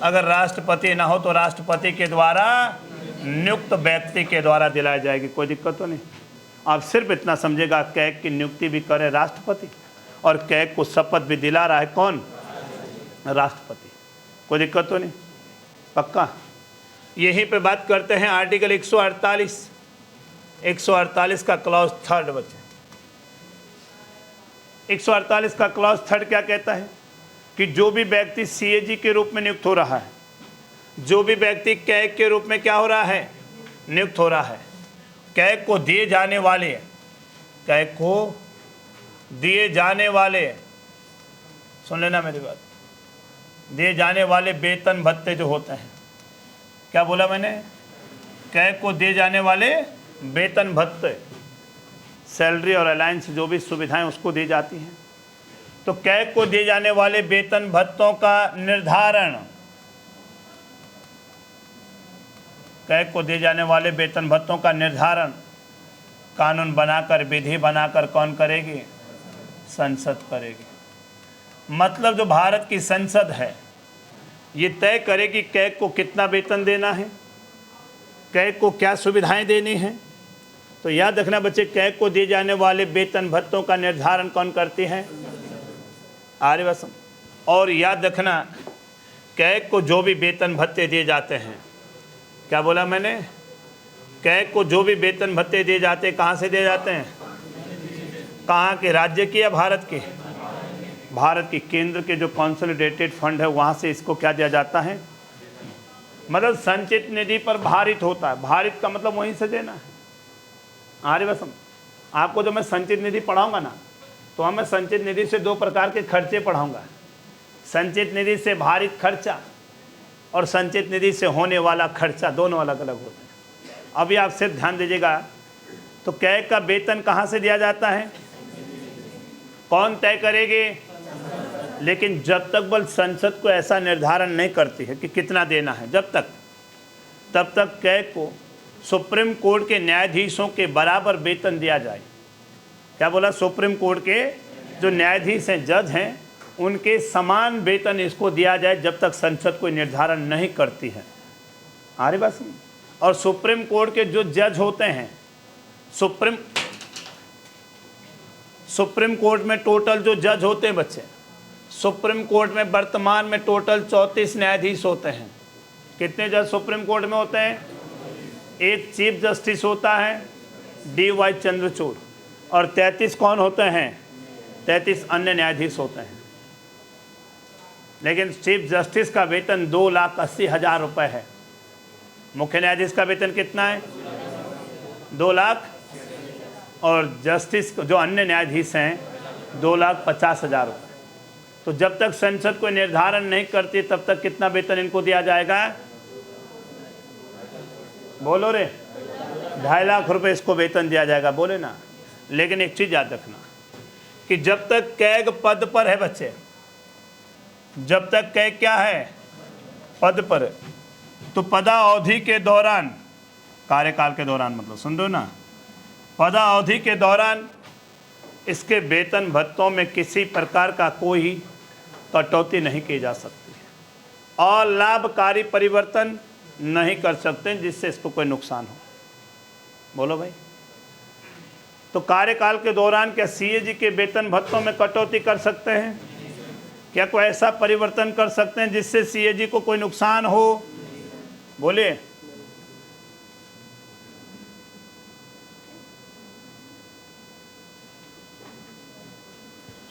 अगर राष्ट्रपति ना हो तो राष्ट्रपति के द्वारा नियुक्त व्यक्ति के द्वारा दिलाई जाएगी। कोई दिक्कत तो नहीं? आप सिर्फ इतना समझेगा, कैग की नियुक्ति भी करे राष्ट्रपति और कैग को शपथ भी दिला रहा है कौन? राष्ट्रपति। कोई दिक्कत तो नहीं? पक्का? यहीं पे बात करते हैं आर्टिकल 148 का क्लॉज 3 बच्चे। 148 का क्लॉज 3 क्या कहता है कि जो भी व्यक्ति सीएजी के रूप में नियुक्त हो रहा है, जो भी व्यक्ति कैग के रूप में क्या हो रहा है? नियुक्त हो रहा है, कैग को दिए जाने वाले, कैग को दिए जाने वाले, सुन लेना मेरी बात, दिए जाने वाले वेतन भत्ते जो होते हैं, क्या बोला मैंने? कैग को दिए जाने वाले वेतन भत्ते, सैलरी और अलायंस जो भी सुविधाएं उसको दी जाती हैं। तो कैग को दिए जाने वाले वेतन भत्तों का निर्धारण, कैग को दिए जाने वाले वेतन भत्तों का निर्धारण कानून बनाकर, विधि बनाकर कौन करेगी? संसद करेगी। मतलब जो भारत की संसद है ये तय करेगी कैग को कितना वेतन देना है, कैग को क्या सुविधाएं देनी हैं। तो याद रखना बच्चे, कैग को दिए जाने वाले वेतन भत्तों का निर्धारण कौन करती है? आर्यवसम। और याद रखना, कैग को जो भी वेतन भत्ते दिए जाते हैं, क्या बोला मैंने? कैग को जो भी वेतन भत्ते दिए जाते हैं कहाँ से दिए जाते हैं? कहाँ के? राज्य की या भारत की? भारत की। केंद्र के जो कंसोलिडेटेड फंड है वहाँ से इसको क्या दिया जाता है? मतलब संचित निधि पर भारित होता है। भारित का मतलब वहीं से देना है। आर्यवसम, आपको जो मैं संचित निधि पढ़ाऊंगा ना, तो मैं संचित निधि से 2 प्रकार के खर्चे पढ़ाऊंगा। संचित निधि से भारित खर्चा और संचित निधि से होने वाला खर्चा, दोनों अलग अलग होते हैं। अभी आप सिर्फ ध्यान दीजिएगा। तो कैग का वेतन कहाँ से दिया जाता है? कौन तय करेगी? लेकिन जब तक बल संसद को ऐसा निर्धारण नहीं करती है कि कितना देना है, तब तक कैग को सुप्रीम कोर्ट के न्यायाधीशों के बराबर वेतन दिया जाए। क्या बोला? सुप्रीम कोर्ट के जो न्यायाधीश हैं, जज हैं, उनके समान वेतन इसको दिया जाए जब तक संसद कोई निर्धारण नहीं करती है। आ रही बात समझ? और सुप्रीम कोर्ट के जो जज होते हैं, सुप्रीम कोर्ट में टोटल जो जज होते हैं बच्चे, सुप्रीम कोर्ट में वर्तमान में टोटल 34 न्यायाधीश होते हैं। कितने जज सुप्रीम कोर्ट में होते हैं? एक चीफ जस्टिस होता है DY चंद्रचूड़, और 33 कौन होते हैं? 33 अन्य न्यायाधीश होते हैं। लेकिन चीफ जस्टिस का वेतन 2,80,000 रुपये है। मुख्य न्यायाधीश का वेतन कितना है? 2 लाख। और जस्टिस जो अन्य न्यायाधीश हैं 2,50,000 रुपये। तो जब तक संसद कोई निर्धारण नहीं करती तब तक कितना वेतन इनको दिया जाएगा? बोलो रे, 2.5 लाख रुपए इसको वेतन दिया जाएगा, बोले ना। लेकिन एक चीज याद रखना कि जब तक कैग पद पर है बच्चे, जब तक कैग क्या है? पद पर है, तो पदावधि के दौरान, कार्यकाल के दौरान मतलब सुन दो ना, पदावधि के दौरान इसके वेतन भत्तों में किसी प्रकार का कोई कटौती नहीं की जा सकती है और लाभकारी परिवर्तन नहीं कर सकते जिससे इसको कोई नुकसान हो। बोलो भाई। तो कार्यकाल के दौरान क्या सीएजी के वेतन भत्तों में कटौती कर सकते हैं? क्या कोई ऐसा परिवर्तन कर सकते हैं जिससे सीएजी को कोई नुकसान हो? बोलिए।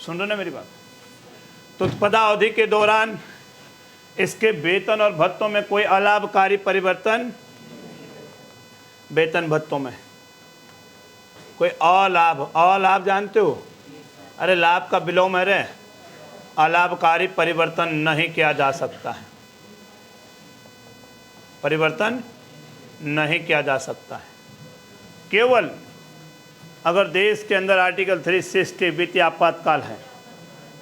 सुन रहे ना मेरी बात? तो पदावधि के दौरान इसके वेतन और भत्तों में कोई अलाभकारी परिवर्तन, वेतन भत्तों में कोई अलाभ जानते हो? अरे लाभ का विलोम है रे, अलाभकारी परिवर्तन नहीं किया जा सकता है, परिवर्तन नहीं किया जा सकता है। केवल अगर देश के अंदर आर्टिकल 360 वित्तीय आपातकाल है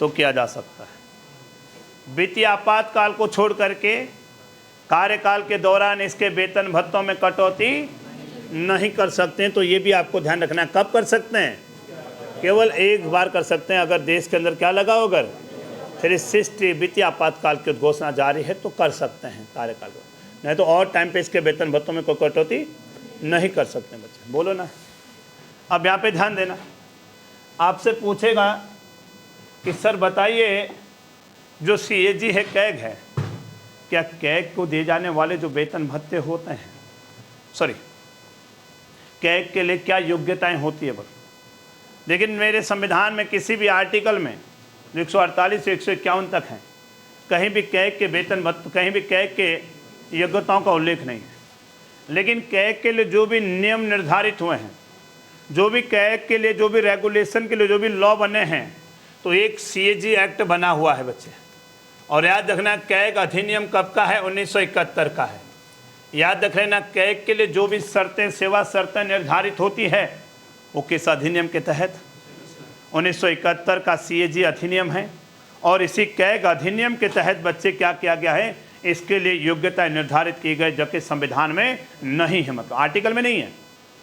तो किया जा सकता है। वित्तीय आपातकाल को छोड़ करके कार्यकाल के दौरान इसके वेतन भत्तों में कटौती नहीं कर सकते हैं। तो ये भी आपको ध्यान रखना है। कब कर सकते हैं? केवल एक बार कर सकते हैं, अगर देश के अंदर क्या लगा हो, अगर 360 वित्तीय आपातकाल की घोषणा जारी है तो कर सकते हैं कार्यकाल को, नहीं तो और टाइम पे इसके वेतन भत्तों में कोई कटौती नहीं कर सकते बच्चे। बोलो ना। अब यहाँ पे ध्यान देना, आपसे पूछेगा कि सर बताइए जो सीएजी है, कैग है, क्या कैग को दिए जाने वाले जो वेतन भत्ते होते हैं, सॉरी कैग के लिए क्या योग्यताएं होती है? बस लेकिन मेरे संविधान में किसी भी आर्टिकल में 148 से 151 तक हैं, कहीं भी कैग के वेतन भत्ते, कहीं भी कैग के योग्यताओं का उल्लेख नहीं है। लेकिन कैग के लिए जो भी नियम निर्धारित हुए हैं, जो भी कैग के लिए, जो भी रेगुलेशन के लिए जो भी लॉ बने हैं, तो एक सीएजी एक्ट बना हुआ है बच्चे। और याद रखना कैग अधिनियम कब का है? 1971 का है। याद रख लेना, कैग के लिए जो भी शर्तें, सेवा शर्तें निर्धारित होती है वो किस अधिनियम के तहत? 1971 का सीएजी अधिनियम है। और इसी कैग अधिनियम के तहत बच्चे क्या किया गया है? इसके लिए योग्यता निर्धारित की गई, जबकि संविधान में नहीं है, मतलब आर्टिकल में नहीं है।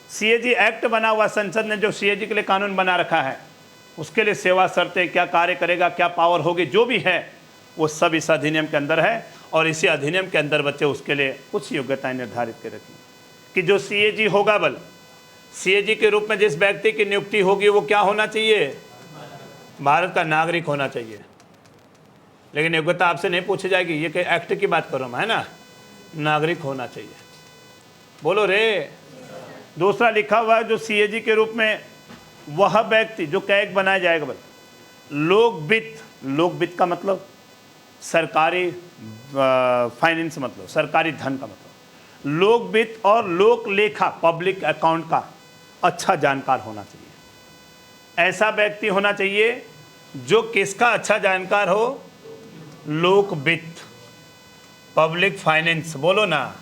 सीएजी एक्ट बना हुआ, संसद ने जो सीएजी के लिए कानून बना रखा है, उसके लिए सेवा शर्तें, क्या कार्य करेगा, क्या पावर होगी, जो भी है वो सब इस अधिनियम के अंदर है। और इसी अधिनियम के अंदर बच्चे उसके लिए कुछ योग्यताएं निर्धारित कर रखी कि जो सीएजी होगा, बल सीएजी के रूप में जिस व्यक्ति की नियुक्ति होगी वो क्या होना चाहिए? भारत का नागरिक होना चाहिए। लेकिन योग्यता आपसे नहीं पूछी जाएगी, ये कि एक्ट की बात करो मैं, है ना, नागरिक होना चाहिए। बोलो रे। दूसरा लिखा हुआ है जो सीएजी के रूप में वह व्यक्ति जो कैग बनाया जाएगा, बल लोक वित्त का मतलब सरकारी फाइनेंस, मतलब सरकारी धन का मतलब, लोक वित्त और लोक लेखा पब्लिक अकाउंट का अच्छा जानकार होना चाहिए। ऐसा व्यक्ति होना चाहिए जो किसका अच्छा जानकार हो? लोक वित्त, पब्लिक फाइनेंस, बोलो ना,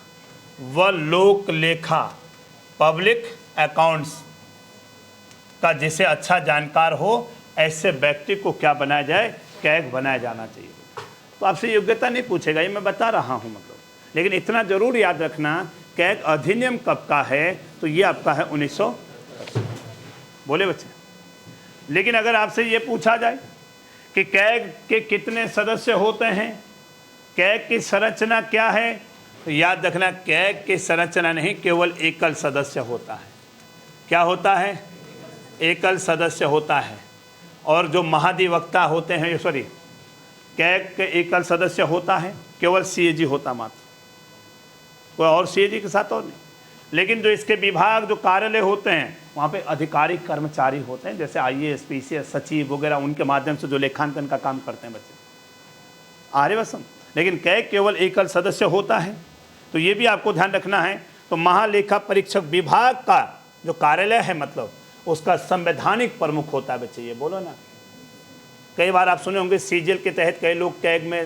व लोक लेखा पब्लिक अकाउंट्स का जिसे अच्छा जानकार हो, ऐसे व्यक्ति को क्या बनाया जाए? कैग बनाया जाना चाहिए। तो आपसे योग्यता नहीं पूछेगा, ये मैं बता रहा हूँ मतलब। लेकिन इतना जरूर याद रखना, कैग अधिनियम कब का है? तो ये आपका है 1980। बोले बच्चे। लेकिन अगर आपसे ये पूछा जाए कि कैग के कितने सदस्य होते हैं, कैग की संरचना क्या है, तो याद रखना कैग की संरचना नहीं, केवल एकल सदस्य होता है। क्या होता है? एकल सदस्य होता है। और जो महाधिवक्ता होते हैं, सॉरी, कैग के एकल सदस्य होता है, केवल सीएजी होता मात्र, कोई और सीएजी के साथ और नहीं। लेकिन जो इसके विभाग, जो कार्यालय होते हैं, वहाँ पे अधिकारी कर्मचारी होते हैं, जैसे आईएएस, पीसीएस, सचिव वगैरह, उनके माध्यम से जो लेखांकन का काम करते हैं बच्चे। आर्य वसंत। लेकिन कैग केवल एकल सदस्य होता है, तो ये भी आपको ध्यान रखना है। तो महालेखा परीक्षक विभाग का जो कार्यालय है, मतलब उसका संवैधानिक प्रमुख होता है बच्चे। ये बोलो ना, कई बार आप सुने होंगे सीजीएल के तहत कई लोग कैग में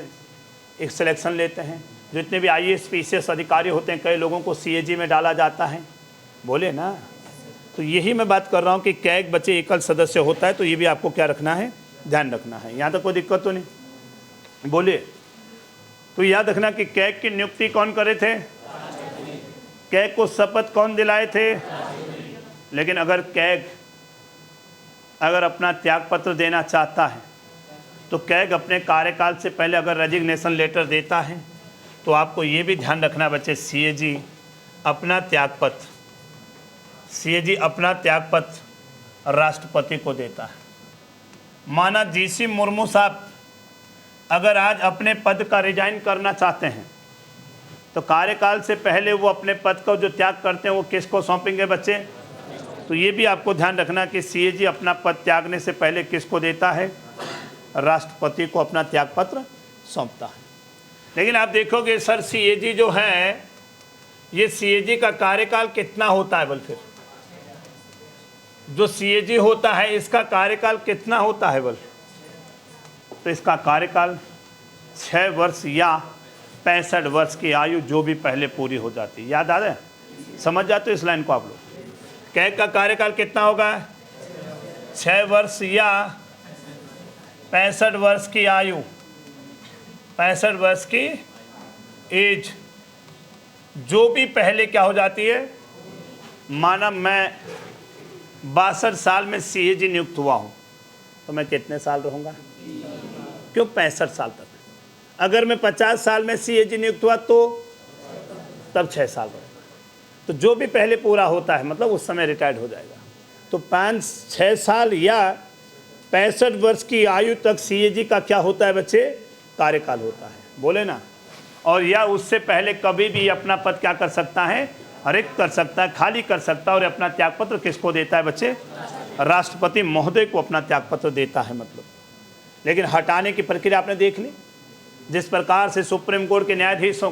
एक सिलेक्शन लेते हैं। जितने भी IAS PCS अधिकारी होते हैं कई लोगों को CAG में डाला जाता है, बोले ना। तो यही मैं बात कर रहा हूँ कि कैग बच्चे एकल सदस्य होता है, तो ये भी आपको क्या रखना है, ध्यान रखना है। यहाँ तक कोई दिक्कत तो नहीं, बोलिए। तो याद रखना कि कैग की नियुक्ति कौन करे थे, कैग को शपथ कौन दिलाए थे। लेकिन अगर कैग अगर अपना त्याग पत्र देना चाहता है तो कैग अपने कार्यकाल से पहले अगर रेजिग्नेशन लेटर देता है तो आपको ये भी ध्यान रखना बच्चे, CAG अपना त्यागपत्र राष्ट्रपति को देता है। माना GC मुर्मू साहब अगर आज अपने पद का रिजाइन करना चाहते हैं तो कार्यकाल से पहले वो अपने पद का जो त्याग करते हैं वो किसको सौंपेंगे बच्चे। तो ये भी आपको ध्यान रखना कि CAG अपना पद त्यागने से पहले किसको देता है, राष्ट्रपति को अपना त्यागपत्र सौंपता है। लेकिन आप देखोगे सर CAG जो है, ये CAG का कार्यकाल कितना होता है, बल्कि जो CAG होता है इसका कार्यकाल कितना होता है बल, तो इसका कार्यकाल 6 वर्ष या 65 वर्ष की आयु जो भी पहले पूरी हो जाती है। याद आ रहा है, समझ जाते हो इस लाइन को आप लोग। कैग का कार्यकाल कितना होगा, 6 वर्ष या 65 वर्ष की आयु, 65 वर्ष की एज जो भी पहले क्या हो जाती है। माना मैं 62 साल में CAG नियुक्त हुआ हूँ तो मैं कितने साल रहूँगा, क्यों 65 साल तक। अगर मैं 50 साल में CAG नियुक्त हुआ तो तब 6 साल रहूँगा। तो जो भी पहले पूरा होता है मतलब उस समय रिटायर्ड हो जाएगा। तो 5-6 साल या 65 वर्ष की आयु तक CAG का क्या होता है बच्चे, कार्यकाल होता है, बोले ना। और या उससे पहले कभी भी अपना पद क्या कर सकता है, रिक्त कर सकता है, खाली कर सकता है। और अपना त्यागपत्र किसको देता है बच्चे, राष्ट्रपति महोदय को अपना त्यागपत्र देता है मतलब। लेकिन हटाने की प्रक्रिया आपने देख ली। जिस प्रकार से सुप्रीम कोर्ट के न्यायाधीशों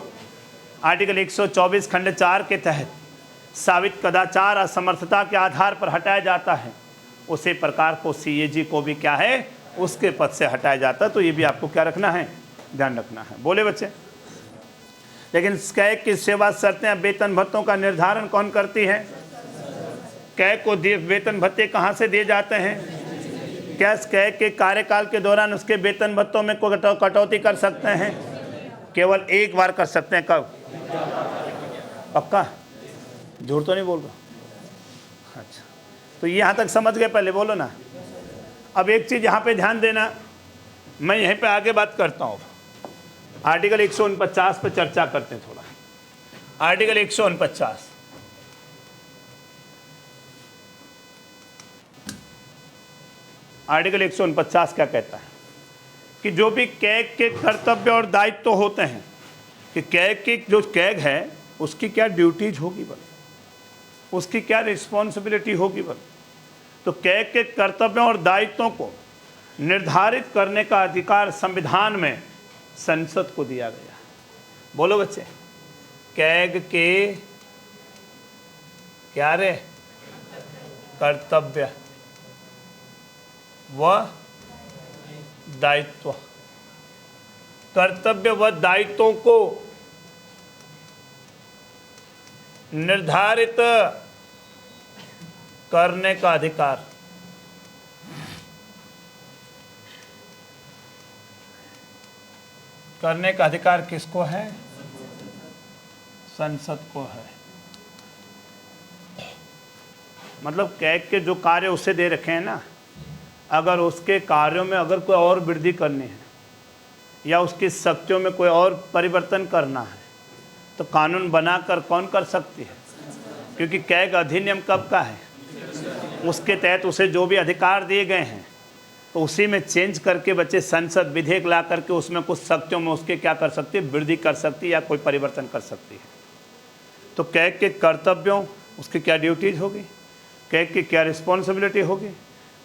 आर्टिकल 124 खंड 4 के तहत साबित कदाचार असमर्थता के आधार पर हटाया जाता है, उसी प्रकार को CAG को भी क्या है, उसके पद से हटाया जाता है। तो ये भी आपको क्या रखना है, ध्यान रखना है, बोले बच्चे। लेकिन कैग की सेवा शर्तें वेतन भत्तों का निर्धारण कौन करती है। कैग को वेतन भत्ते कहाँ से दिए जाते हैं, क्या कैग के कार्यकाल के दौरान उसके वेतन भत्तों में कोई कटौती कर सकते हैं, केवल एक बार कर सकते हैं। कब, पक्का, झूठ तो नहीं बोल रहा। अच्छा, तो यहाँ तक समझ गए, पहले बोलो ना। अब एक चीज़ यहाँ पे ध्यान देना, मैं यहीं पे आगे बात करता हूँ। आर्टिकल 149 पे चर्चा करते हैं थोड़ा। आर्टिकल 149, आर्टिकल 149 क्या कहता है कि जो भी कैग के कर्तव्य और दायित्व तो होते हैं, कि कैग की जो कैग है उसकी क्या ड्यूटीज होगी बल, उसकी क्या रिस्पॉन्सिबिलिटी होगी बल। तो कैग के कर्तव्यों और दायित्वों को निर्धारित करने का अधिकार संविधान में संसद को दिया गया। बोलो बच्चे, कैग के क्या रे, कर्तव्य व दायित्व, कर्तव्य व दायित्वों को निर्धारित करने का अधिकार किसको है, संसद को है। मतलब कैग के जो कार्य उसे दे रखे हैं ना, अगर उसके कार्यों में अगर कोई और वृद्धि करनी है या उसकी शक्तियों में कोई और परिवर्तन करना है तो कानून बनाकर कौन कर सकती है, क्योंकि कैग अधिनियम कब का है, उसके तहत उसे जो भी अधिकार दिए गए हैं तो उसी में चेंज करके बच्चे संसद विधेयक ला करके उसमें कुछ शक्तियों में उसके क्या कर सकती है, वृद्धि कर सकती है या कोई परिवर्तन कर सकती है। तो कैग के कर्तव्यों, उसकी क्या ड्यूटीज होगी, कैग की क्या रिस्पॉन्सिबिलिटी होगी।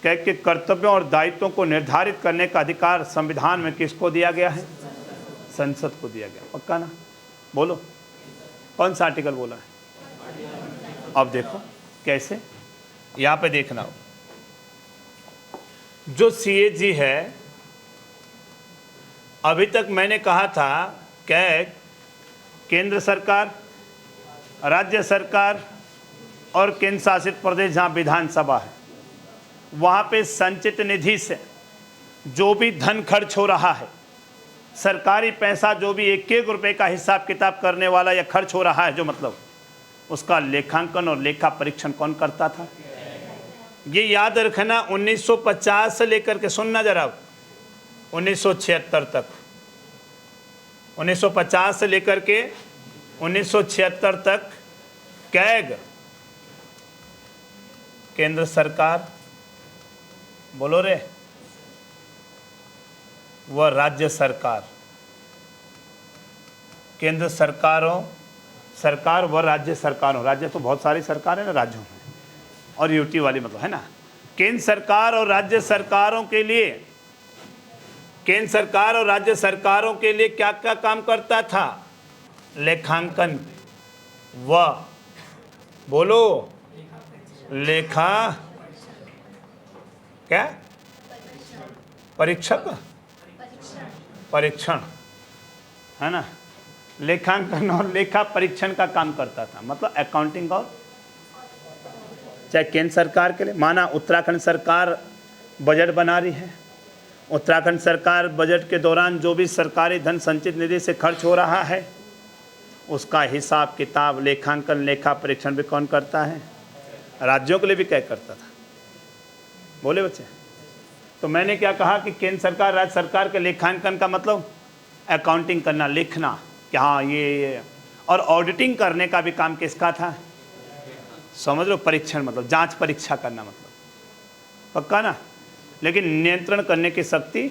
कैग के कर्तव्यों और दायित्वों को निर्धारित करने का अधिकार संविधान में किसको दिया गया है, संसद को दिया गया। पक्का ना, बोलो कौन सा आर्टिकल बोला है। अब देखो कैसे, यहाँ पे देखना हो, जो CAG है अभी तक मैंने कहा था कैग केंद्र सरकार, राज्य सरकार और केंद्र शासित प्रदेश जहाँ विधानसभा है वहाँ पे संचित निधि से जो भी धन खर्च हो रहा है, सरकारी पैसा जो भी एक एक रुपए का हिसाब किताब करने वाला या खर्च हो रहा है, जो मतलब उसका लेखांकन और लेखा परीक्षण कौन करता था? ये याद रखना 1950 से लेकर के, सुनना जरा, 1976 तक, 1950 से लेकर के 1976 तक कैग केंद्र सरकार, बोलो रे, वह राज्य सरकार, केंद्र सरकारों सरकार व राज्य सरकारों, राज्य तो बहुत सारी सरकार है ना राज्यों में, और यूटी वाली मतलब है ना, केंद्र सरकार और राज्य सरकारों के लिए, केंद्र सरकार और राज्य सरकारों के लिए क्या क्या काम करता था? लेखांकन व, बोलो, लेखा क्या, परीक्षक, परीक्षण है ना, लेखांकन और लेखा परीक्षण का काम करता था, मतलब अकाउंटिंग। और चाहे केंद्र सरकार के लिए, माना उत्तराखंड सरकार बजट बना रही है, उत्तराखंड सरकार बजट के दौरान जो भी सरकारी धन संचित निधि से खर्च हो रहा है उसका हिसाब किताब, लेखांकन, लेखा परीक्षण भी कौन करता है? राज्यों के लिए भी क्या करता था? बोले बच्चे। तो मैंने क्या कहा कि केंद्र सरकार, राज्य सरकार के लेखांकन का मतलब अकाउंटिंग करना, लिखना कि हाँ ये, और ऑडिटिंग करने का भी काम किसका था? समझ लो, परीक्षण मतलब जांच परीक्षा करना, मतलब पक्का ना। लेकिन नियंत्रण करने की शक्ति,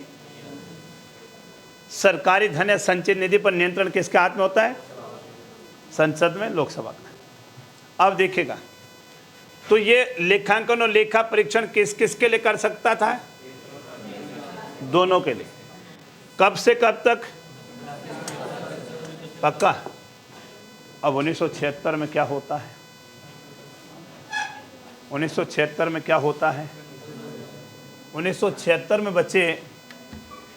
सरकारी धन या संचित निधि पर नियंत्रण किसके हाथ में होता है? संसद में, लोकसभा में। अब देखिएगा, तो ये लेखांकन और लेखा परीक्षण किस किस के लिए कर सकता था? दोनों के लिए। कब से कब तक? पक्का। अब 1976 में क्या होता है? 1976 में क्या होता है? 1976 में बच्चे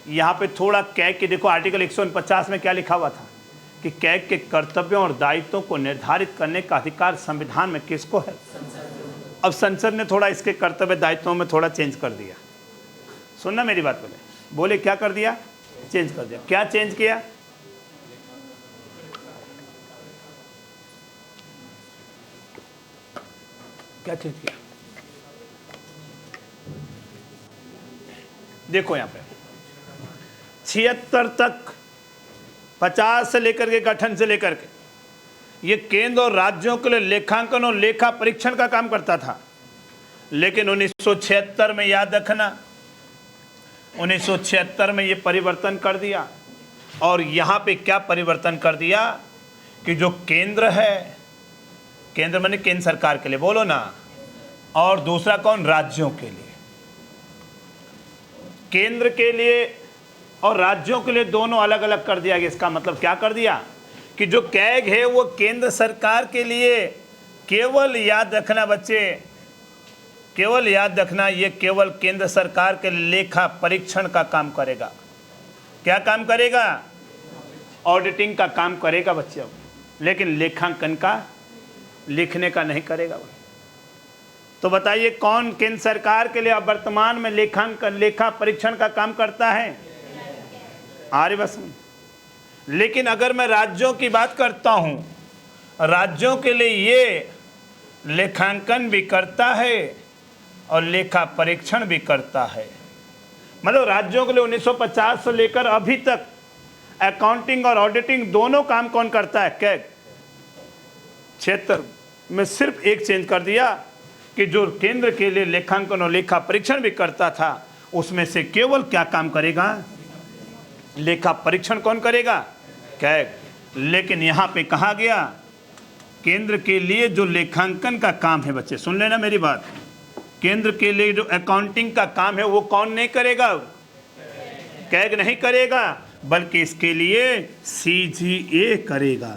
यहाँ पे थोड़ा कैग के देखो, आर्टिकल 149 में क्या लिखा हुआ था कि कैग के कर्तव्यों और दायित्वों को निर्धारित करने का अधिकार संविधान में किसको है? अब संसद ने थोड़ा इसके कर्तव्य दायित्वों में थोड़ा चेंज कर दिया। सुनना मेरी बात, बोले क्या कर दिया? चेंज कर दिया। क्या चेंज किया? क्या चेंज किया? देखो यहां पे 76 तक, 50 से लेकर के, गठन से लेकर के, ये केंद्र और राज्यों के लिए लेखांकन और लेखा परीक्षण का काम करता था। लेकिन 1976 में, याद रखना, 1976 में ये परिवर्तन कर दिया। और यहाँ पे क्या परिवर्तन कर दिया कि जो केंद्र है, केंद्र माने केंद्र सरकार के लिए, बोलो ना, और दूसरा कौन? राज्यों के लिए। केंद्र के लिए और राज्यों के लिए दोनों अलग अलग कर दिया गया। इसका मतलब क्या कर दिया कि जो कैग है वो केंद्र सरकार के लिए केवल, याद रखना बच्चे, केवल याद रखना, ये केवल केंद्र सरकार के लेखा परीक्षण का काम करेगा। क्या काम करेगा? ऑडिटिंग का काम करेगा बच्चे, लेकिन लेखांकन का, लिखने का नहीं करेगा। तो बताइए कौन केंद्र सरकार के लिए अब वर्तमान में लेखांकन, लेखा परीक्षण का काम करता है? आर्य बस। लेकिन अगर मैं राज्यों की बात करता हूं, राज्यों के लिए ये लेखांकन भी करता है और लेखा परीक्षण भी करता है। मतलब राज्यों के लिए 1950 से लेकर अभी तक अकाउंटिंग और ऑडिटिंग दोनों काम कौन करता है? कैग। क्षेत्र में सिर्फ एक चेंज कर दिया कि जो केंद्र के लिए लेखांकन और लेखा परीक्षण भी करता था, उसमें से केवल क्या काम करेगा? लेखा परीक्षण कौन करेगा? कैग। लेकिन यहां पे कहा गया केंद्र के लिए जो लेखांकन का काम है, बच्चे सुन लेना मेरी बात, केंद्र के लिए जो अकाउंटिंग का काम है वो कौन नहीं करेगा? कैग नहीं करेगा, बल्कि इसके लिए सीजीए करेगा।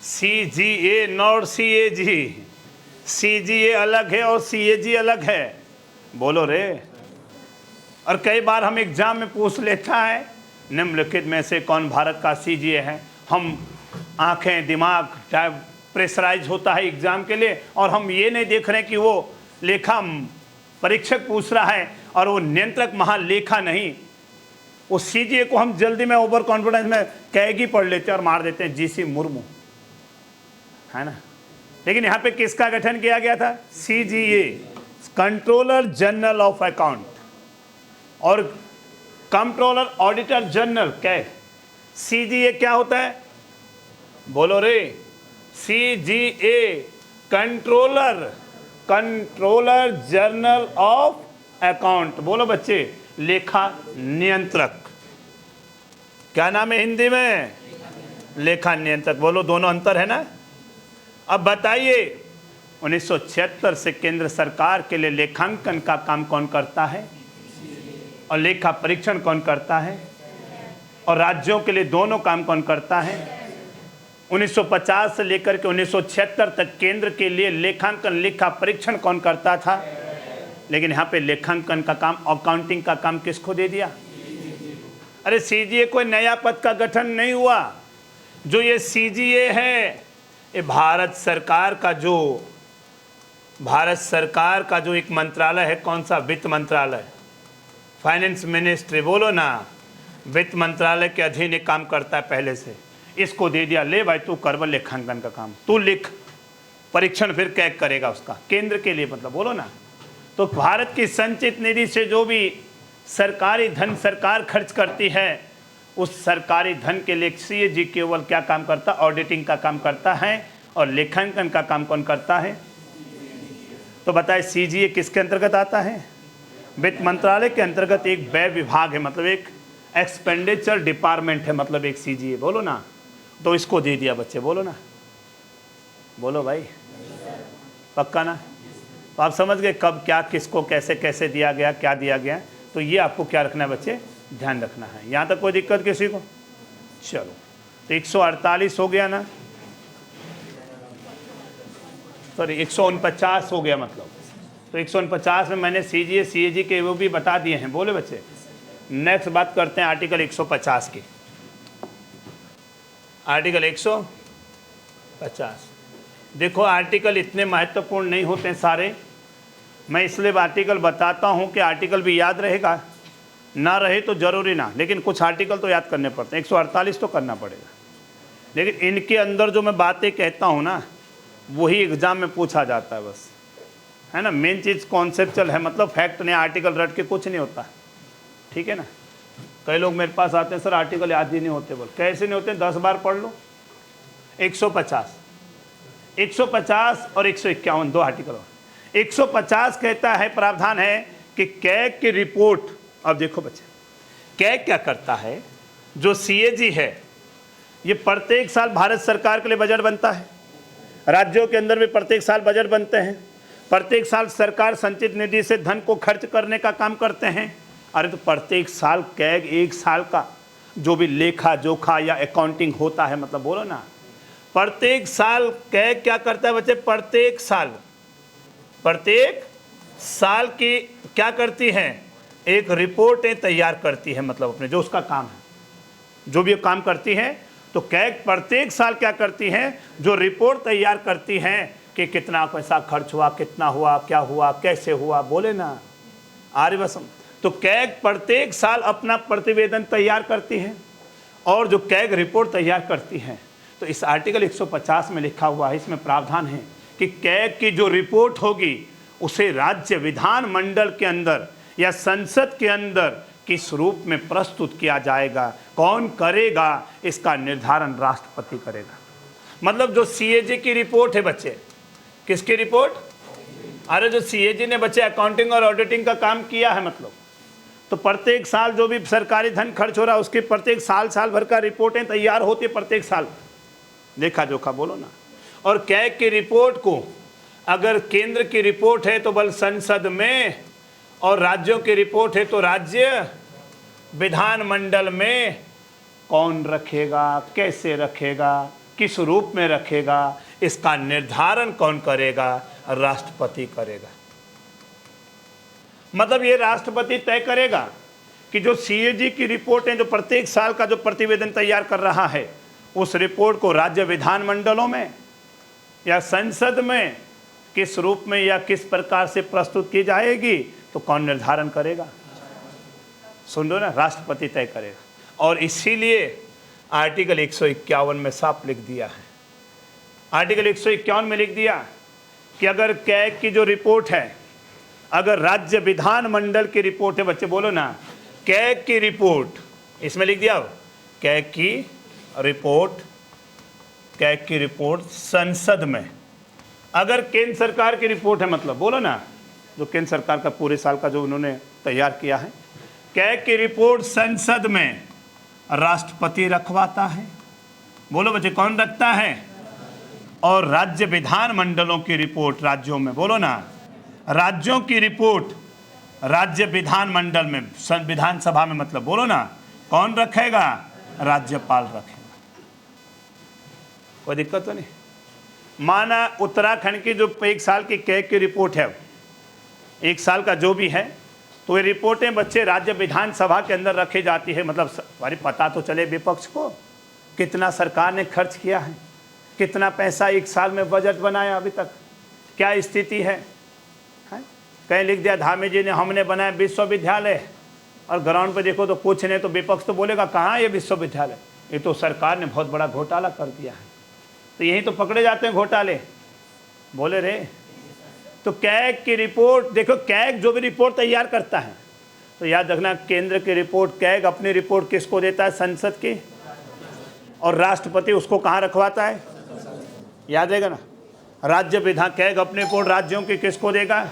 CGA, not CAG. सीजीए अलग है और सीएजी अलग है, बोलो रे। और कई बार हम एग्जाम में पूछ लेता है निम्नलिखित में से कौन भारत का सीजीए है? हम आंखें दिमाग चाहे प्रेशराइज होता है एग्जाम के लिए, और हम ये नहीं देख रहे हैं कि वो लेखा परीक्षक पूछ रहा है और वो नियंत्रक महालेखा नहीं। वो सीजीए को हम जल्दी में ओवर कॉन्फिडेंस में कैगी पढ़ लेते हैं और मार देते हैं जीसी मुर्मू, है ना। लेकिन यहाँ पे किसका गठन किया गया था? CGA, controller general of account, और कंट्रोलर ऑडिटर जनरल। क्या सीजीए क्या होता है? बोलो रे। CGA controller general of account. बोलो बच्चे, लेखा नियंत्रक। क्या नाम है हिंदी में? लेखा नियंत्रक। बोलो, दोनों अंतर है ना। अब बताइए 1976 से केंद्र सरकार के लिए लेखांकन का काम कौन करता है और लेखा परीक्षण कौन करता है, और राज्यों के लिए दोनों काम कौन करता है? 1950 से लेकर के 1976 तक केंद्र के लिए लेखांकन लेखा परीक्षण कौन करता था, लेकिन यहाँ पे लेखांकन का काम, अकाउंटिंग का काम किसको दे दिया? अरे सीजीए कोई नया पद का गठन नहीं हुआ। जो ये सीजीए है, ये भारत सरकार का जो एक मंत्रालय है, कौन सा? वित्त मंत्रालय, फाइनेंस मिनिस्ट्री। बोलो ना, वित्त मंत्रालय के अधीन एक काम करता है पहले से। इसको दे दिया, ले भाई तू कर लेखांकन का काम, तू लिख, परीक्षण फिर कैग करेगा उसका, केंद्र के लिए मतलब। बोलो ना। तो भारत की संचित निधि से जो भी सरकारी धन सरकार खर्च करती है, उस सरकारी धन के लिए सीएजी केवल क्या काम करता? ऑडिटिंग का काम करता है, और लेखांकन का काम कौन करता है? तो बताए सीजीए किसके अंतर्गत आता है? वित्त मंत्रालय के अंतर्गत एक व्यय विभाग है, मतलब एक एक्सपेंडिचर डिपार्टमेंट है, मतलब एक सीजीए। बोलो ना। तो इसको दे दिया बच्चे। बोलो ना, बोलो भाई, पक्का ना। तो आप समझ गए कब क्या किसको कैसे कैसे दिया गया, क्या दिया गया। तो ये आपको क्या रखना है बच्चे? ध्यान रखना है। यहाँ तक कोई दिक्कत किसी को? चलो, तो 148 हो गया ना, सॉरी 149 हो गया मतलब। तो 149 में मैंने सीजीए सीएजी के वो भी बता दिए हैं। बोले बच्चे। नेक्स्ट बात करते हैं आर्टिकल 150 की। आर्टिकल 150। देखो, आर्टिकल इतने महत्वपूर्ण नहीं होते हैं सारे, मैं इसलिए आर्टिकल बताता हूं कि आर्टिकल भी याद रहेगा, ना रहे तो जरूरी ना, लेकिन कुछ आर्टिकल तो याद करने पड़ते हैं। 148 तो करना पड़ेगा, लेकिन इनके अंदर जो मैं बातें कहता हूं ना, वही एग्जाम में पूछा जाता है बस, है ना। मेन चीज़ कॉन्सेप्चुअल है, मतलब फैक्ट नहीं, आर्टिकल रट के कुछ नहीं होता, ठीक है ना। कई लोग मेरे पास आते हैं, सर आर्टिकल याद ही नहीं होते। बोल कैसे नहीं होते? 10 बार पढ़ लो। 150 और 151 दो आर्टिकल। 150 कहता है, प्रावधान है कि कैग की रिपोर्ट। अब देखो बच्चे, कैग क्या करता है? जो सीएजी है, ये प्रत्येक साल भारत सरकार के लिए बजट बनता है, राज्यों के अंदर भी प्रत्येक साल बजट बनते हैं, प्रत्येक साल सरकार संचित निधि से धन को खर्च करने का काम करते हैं। अरे तो प्रत्येक साल कैग एक साल का जो भी लेखा जोखा या अकाउंटिंग होता है, मतलब बोलो ना, प्रत्येक साल कैग क्या करता है बच्चे? प्रत्येक साल की क्या करती है? एक रिपोर्टें तैयार करती है, मतलब अपने जो उसका काम है, जो भी काम करती है। तो कैग प्रत्येक साल क्या करती है? जो रिपोर्ट तैयार करती है कि कितना पैसा खर्च हुआ, कितना हुआ, क्या हुआ, कैसे हुआ। बोले ना आर्य बसम। तो कैग प्रत्येक साल अपना प्रतिवेदन तैयार करती है, और जो कैग रिपोर्ट तैयार करती है, तो इस आर्टिकल 150 में लिखा हुआ है, इसमें प्रावधान है कि कैग की जो रिपोर्ट होगी उसे राज्य विधानमंडल के अंदर या संसद के अंदर किस रूप में प्रस्तुत किया जाएगा, कौन करेगा, इसका निर्धारण राष्ट्रपति करेगा। मतलब जो सीएजी की रिपोर्ट है बच्चे, किसकी रिपोर्ट? अरे जो सीएजी ने बच्चे अकाउंटिंग और ऑडिटिंग का काम किया है, मतलब तो प्रत्येक साल जो भी सरकारी धन खर्च हो रहा है उसकी प्रत्येक साल भर का रिपोर्टें तैयार होती है, प्रत्येक साल लेखा जोखा। बोलो ना। और कैग की रिपोर्ट को, अगर केंद्र की रिपोर्ट है तो बल संसद में, और राज्यों की रिपोर्ट है तो राज्य विधानमंडल में कौन रखेगा, कैसे रखेगा, किस रूप में रखेगा, इसका निर्धारण कौन करेगा? राष्ट्रपति करेगा। मतलब ये राष्ट्रपति तय करेगा कि जो सीएजी की रिपोर्ट है, जो प्रत्येक साल का जो प्रतिवेदन तैयार कर रहा है, उस रिपोर्ट को राज्य विधानमंडलों में या संसद में किस रूप में या किस प्रकार से प्रस्तुत की जाएगी, तो कौन निर्धारण करेगा? सुन लो ना, राष्ट्रपति तय करेगा। और इसीलिए आर्टिकल 151 में साफ लिख दिया है, आर्टिकल 151 में लिख दिया कि अगर कैग की जो रिपोर्ट है, अगर राज्य विधानमंडल की रिपोर्ट है, बच्चे बोलो ना, कैग की रिपोर्ट, इसमें लिख दिया कैग की रिपोर्ट संसद में, अगर केंद्र सरकार की रिपोर्ट है, मतलब बोलो ना, जो केंद्र सरकार का पूरे साल का जो उन्होंने तैयार किया है, कैग की रिपोर्ट संसद में राष्ट्रपति रखवाता है। बोलो बच्चे, कौन रखता है? और राज्य विधानमंडलों की रिपोर्ट राज्यों में, बोलो ना, राज्यों की रिपोर्ट राज्य विधानमंडल में, विधानसभा में, मतलब बोलो ना, कौन रखेगा? राज्यपाल रखेगा। कोई दिक्कत तो नहीं। माना उत्तराखंड की जो 1 साल की कैग की रिपोर्ट है, 1 साल का जो भी है, तो ये रिपोर्टें बच्चे राज्य विधानसभा के अंदर रखी जाती है। मतलब सारी पता तो चले विपक्ष को कितना सरकार ने खर्च किया है, कितना पैसा 1 साल में बजट बनाया, अभी तक क्या स्थिति है। कहीं लिख दिया धामी जी ने, हमने बनाया विश्वविद्यालय, और ग्राउंड पे देखो तो कुछ नहीं, तो विपक्ष तो बोलेगा कहाँ ये विश्वविद्यालय, ये तो सरकार ने बहुत बड़ा घोटाला कर दिया है। तो यही तो पकड़े जाते हैं घोटाले, बोले रे। तो कैग की रिपोर्ट देखो, कैग जो भी रिपोर्ट तैयार करता है, तो याद रखना, केंद्र की रिपोर्ट, कैग अपनी रिपोर्ट किसको देता है? संसद की। और राष्ट्रपति उसको कहाँ रखवाता है? याद रहेगा ना, राज्य विधान, कैग अपनी रिपोर्ट राज्यों की किसको देगा?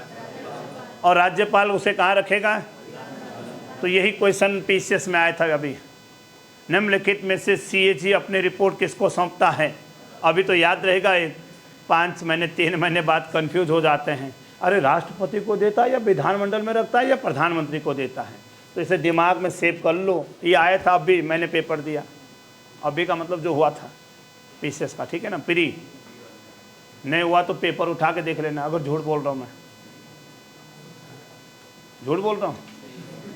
और राज्यपाल उसे कहाँ रखेगा? तो यही क्वेश्चन पीसीएस में आया था अभी, निम्नलिखित में से सीएजी अपनी रिपोर्ट किसको सौंपता है? अभी तो याद रहेगा, 5 महीने 3 महीने बाद कंफ्यूज हो जाते हैं, अरे राष्ट्रपति को देता है या विधानमंडल में रखता है या प्रधानमंत्री को देता है। तो इसे दिमाग में सेव कर लो, ये आया था अभी, मैंने पेपर दिया अभी का, मतलब जो हुआ था पीसीएस का, ठीक है ना। प्री नहीं हुआ तो पेपर उठा के देख लेना, अगर झूठ बोल रहा हूँ, मैं झूठ बोल रहा हूँ,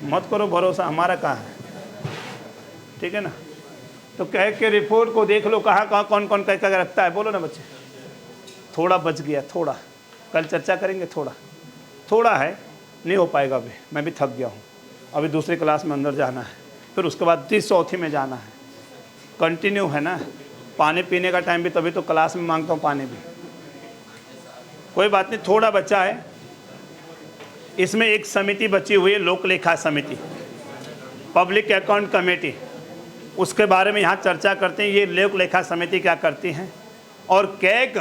मत करो भरोसा, हमारा कहाँ है, ठीक है ना। तो कैग के रिपोर्ट को देख लो, कहाँ कहाँ कौन कौन कैग का रखता है, बोलो ना बच्चे। थोड़ा बच गया, थोड़ा कल चर्चा करेंगे, थोड़ा है, नहीं हो पाएगा अभी, मैं भी थक गया हूँ। अभी दूसरी क्लास में अंदर जाना है, फिर उसके बाद 3 में जाना है, कंटिन्यू है ना। पानी पीने का टाइम भी तभी तो क्लास में मांगता हूँ पानी भी। कोई बात नहीं, थोड़ा बच्चा है। इसमें एक समिति बची हुई है, लोक लेखा समिति, पब्लिक अकाउंट कमेटी, उसके बारे में यहाँ चर्चा करते हैं। ये लोक लेखा समिति क्या करती हैं और कैग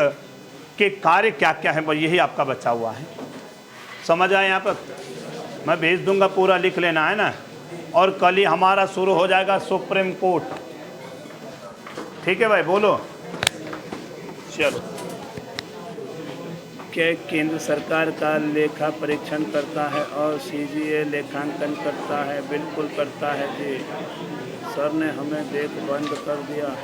के कार्य क्या क्या है, यही आपका बचा हुआ है। समझ आए? यहाँ पर मैं भेज दूंगा, पूरा लिख लेना है ना। और कल ही हमारा शुरू हो जाएगा सुप्रीम कोर्ट, ठीक है भाई, बोलो। चलो, कैग केंद्र सरकार का लेखा परीक्षण करता है और सीजीए लेखांकन करता है। बिल्कुल करता है जी, सर ने हमें देख बंद कर दिया।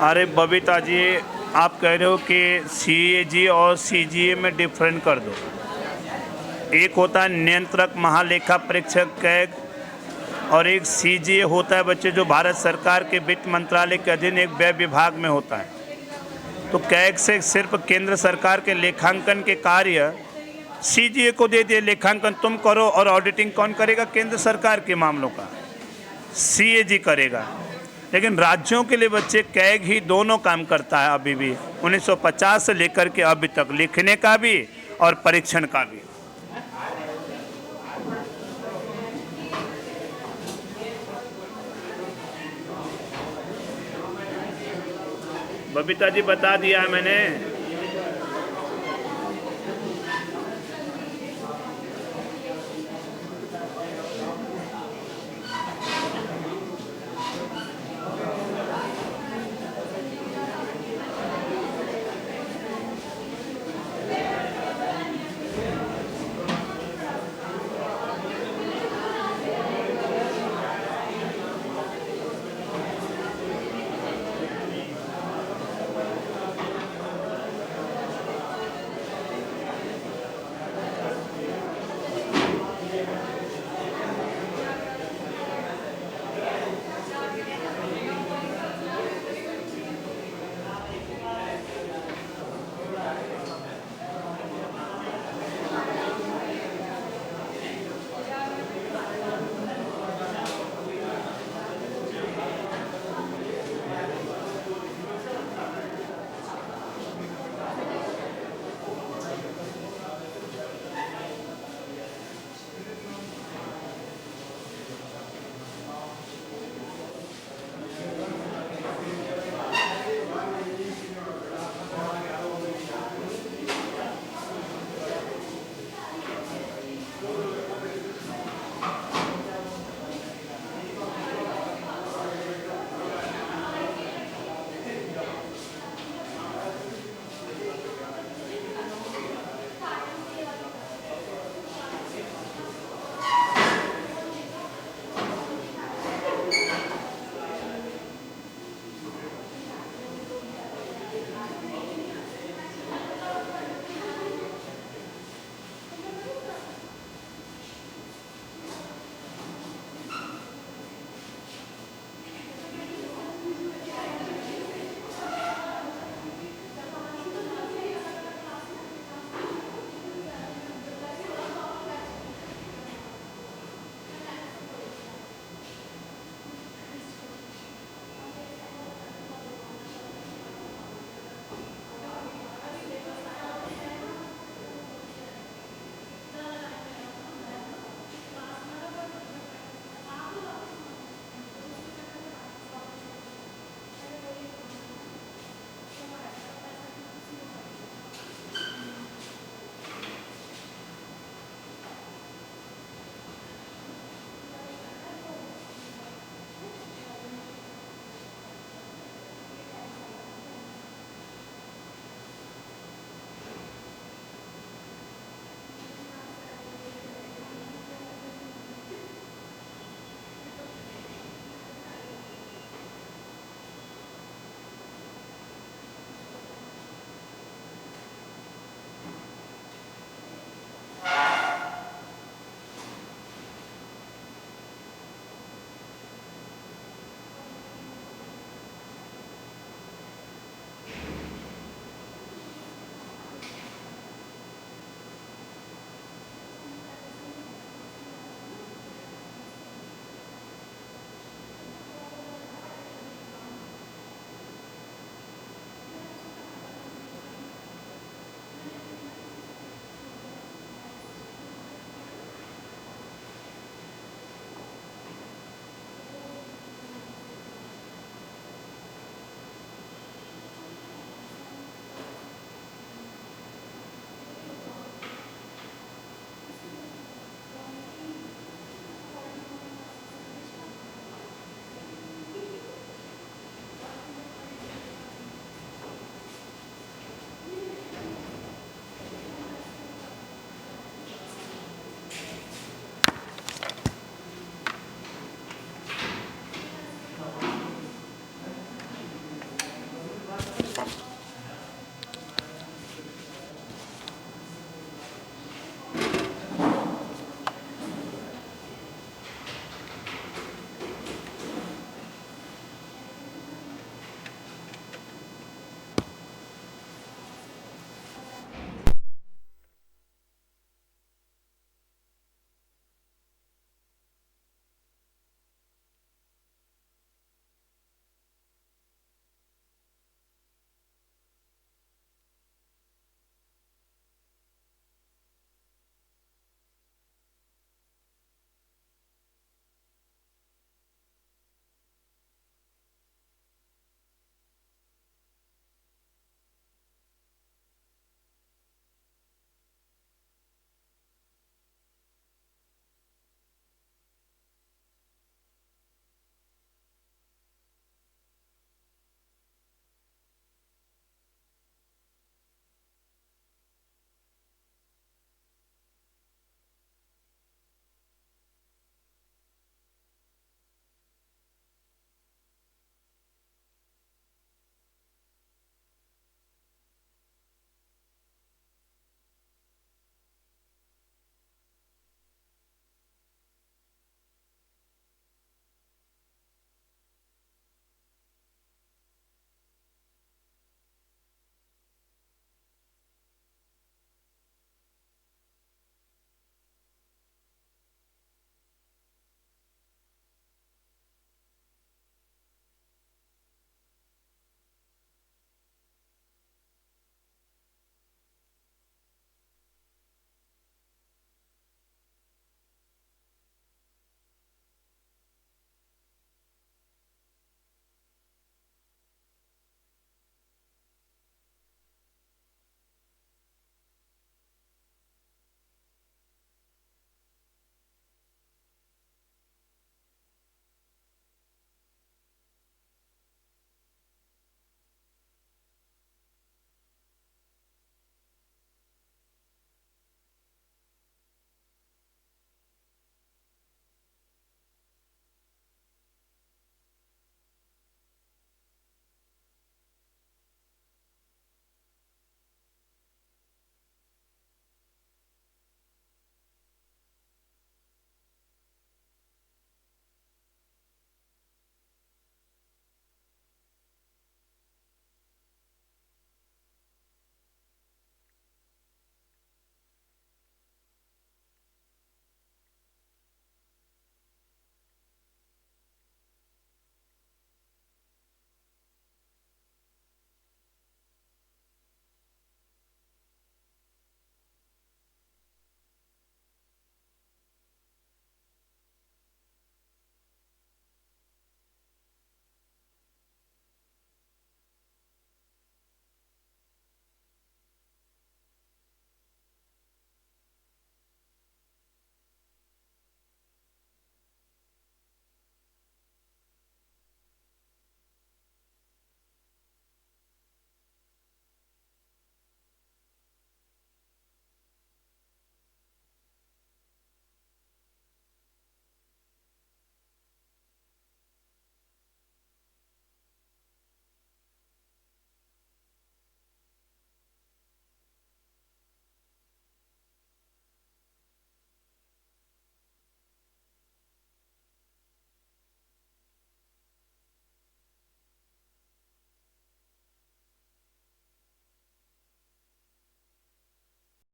अरे बबीता जी, आप कह रहे हो कि सीएजी और सीजीए में डिफरेंट कर दो। एक होता है नियंत्रक महालेखा परीक्षक कैग, और एक सीजीए होता है बच्चे जो भारत सरकार के वित्त मंत्रालय के अधीन एक व्यय विभाग में होता है। तो कैग से सिर्फ केंद्र सरकार के लेखांकन के कार्य सीजीए को दे दिए, लेखांकन तुम करो, और ऑडिटिंग कौन करेगा? केंद्र सरकार के मामलों का सीएजी करेगा। लेकिन राज्यों के लिए बच्चे कैग ही दोनों काम करता है अभी भी, 1950 से लेकर के अभी तक, लिखने का भी और परीक्षण का भी। बबीता जी बता दिया है मैंने।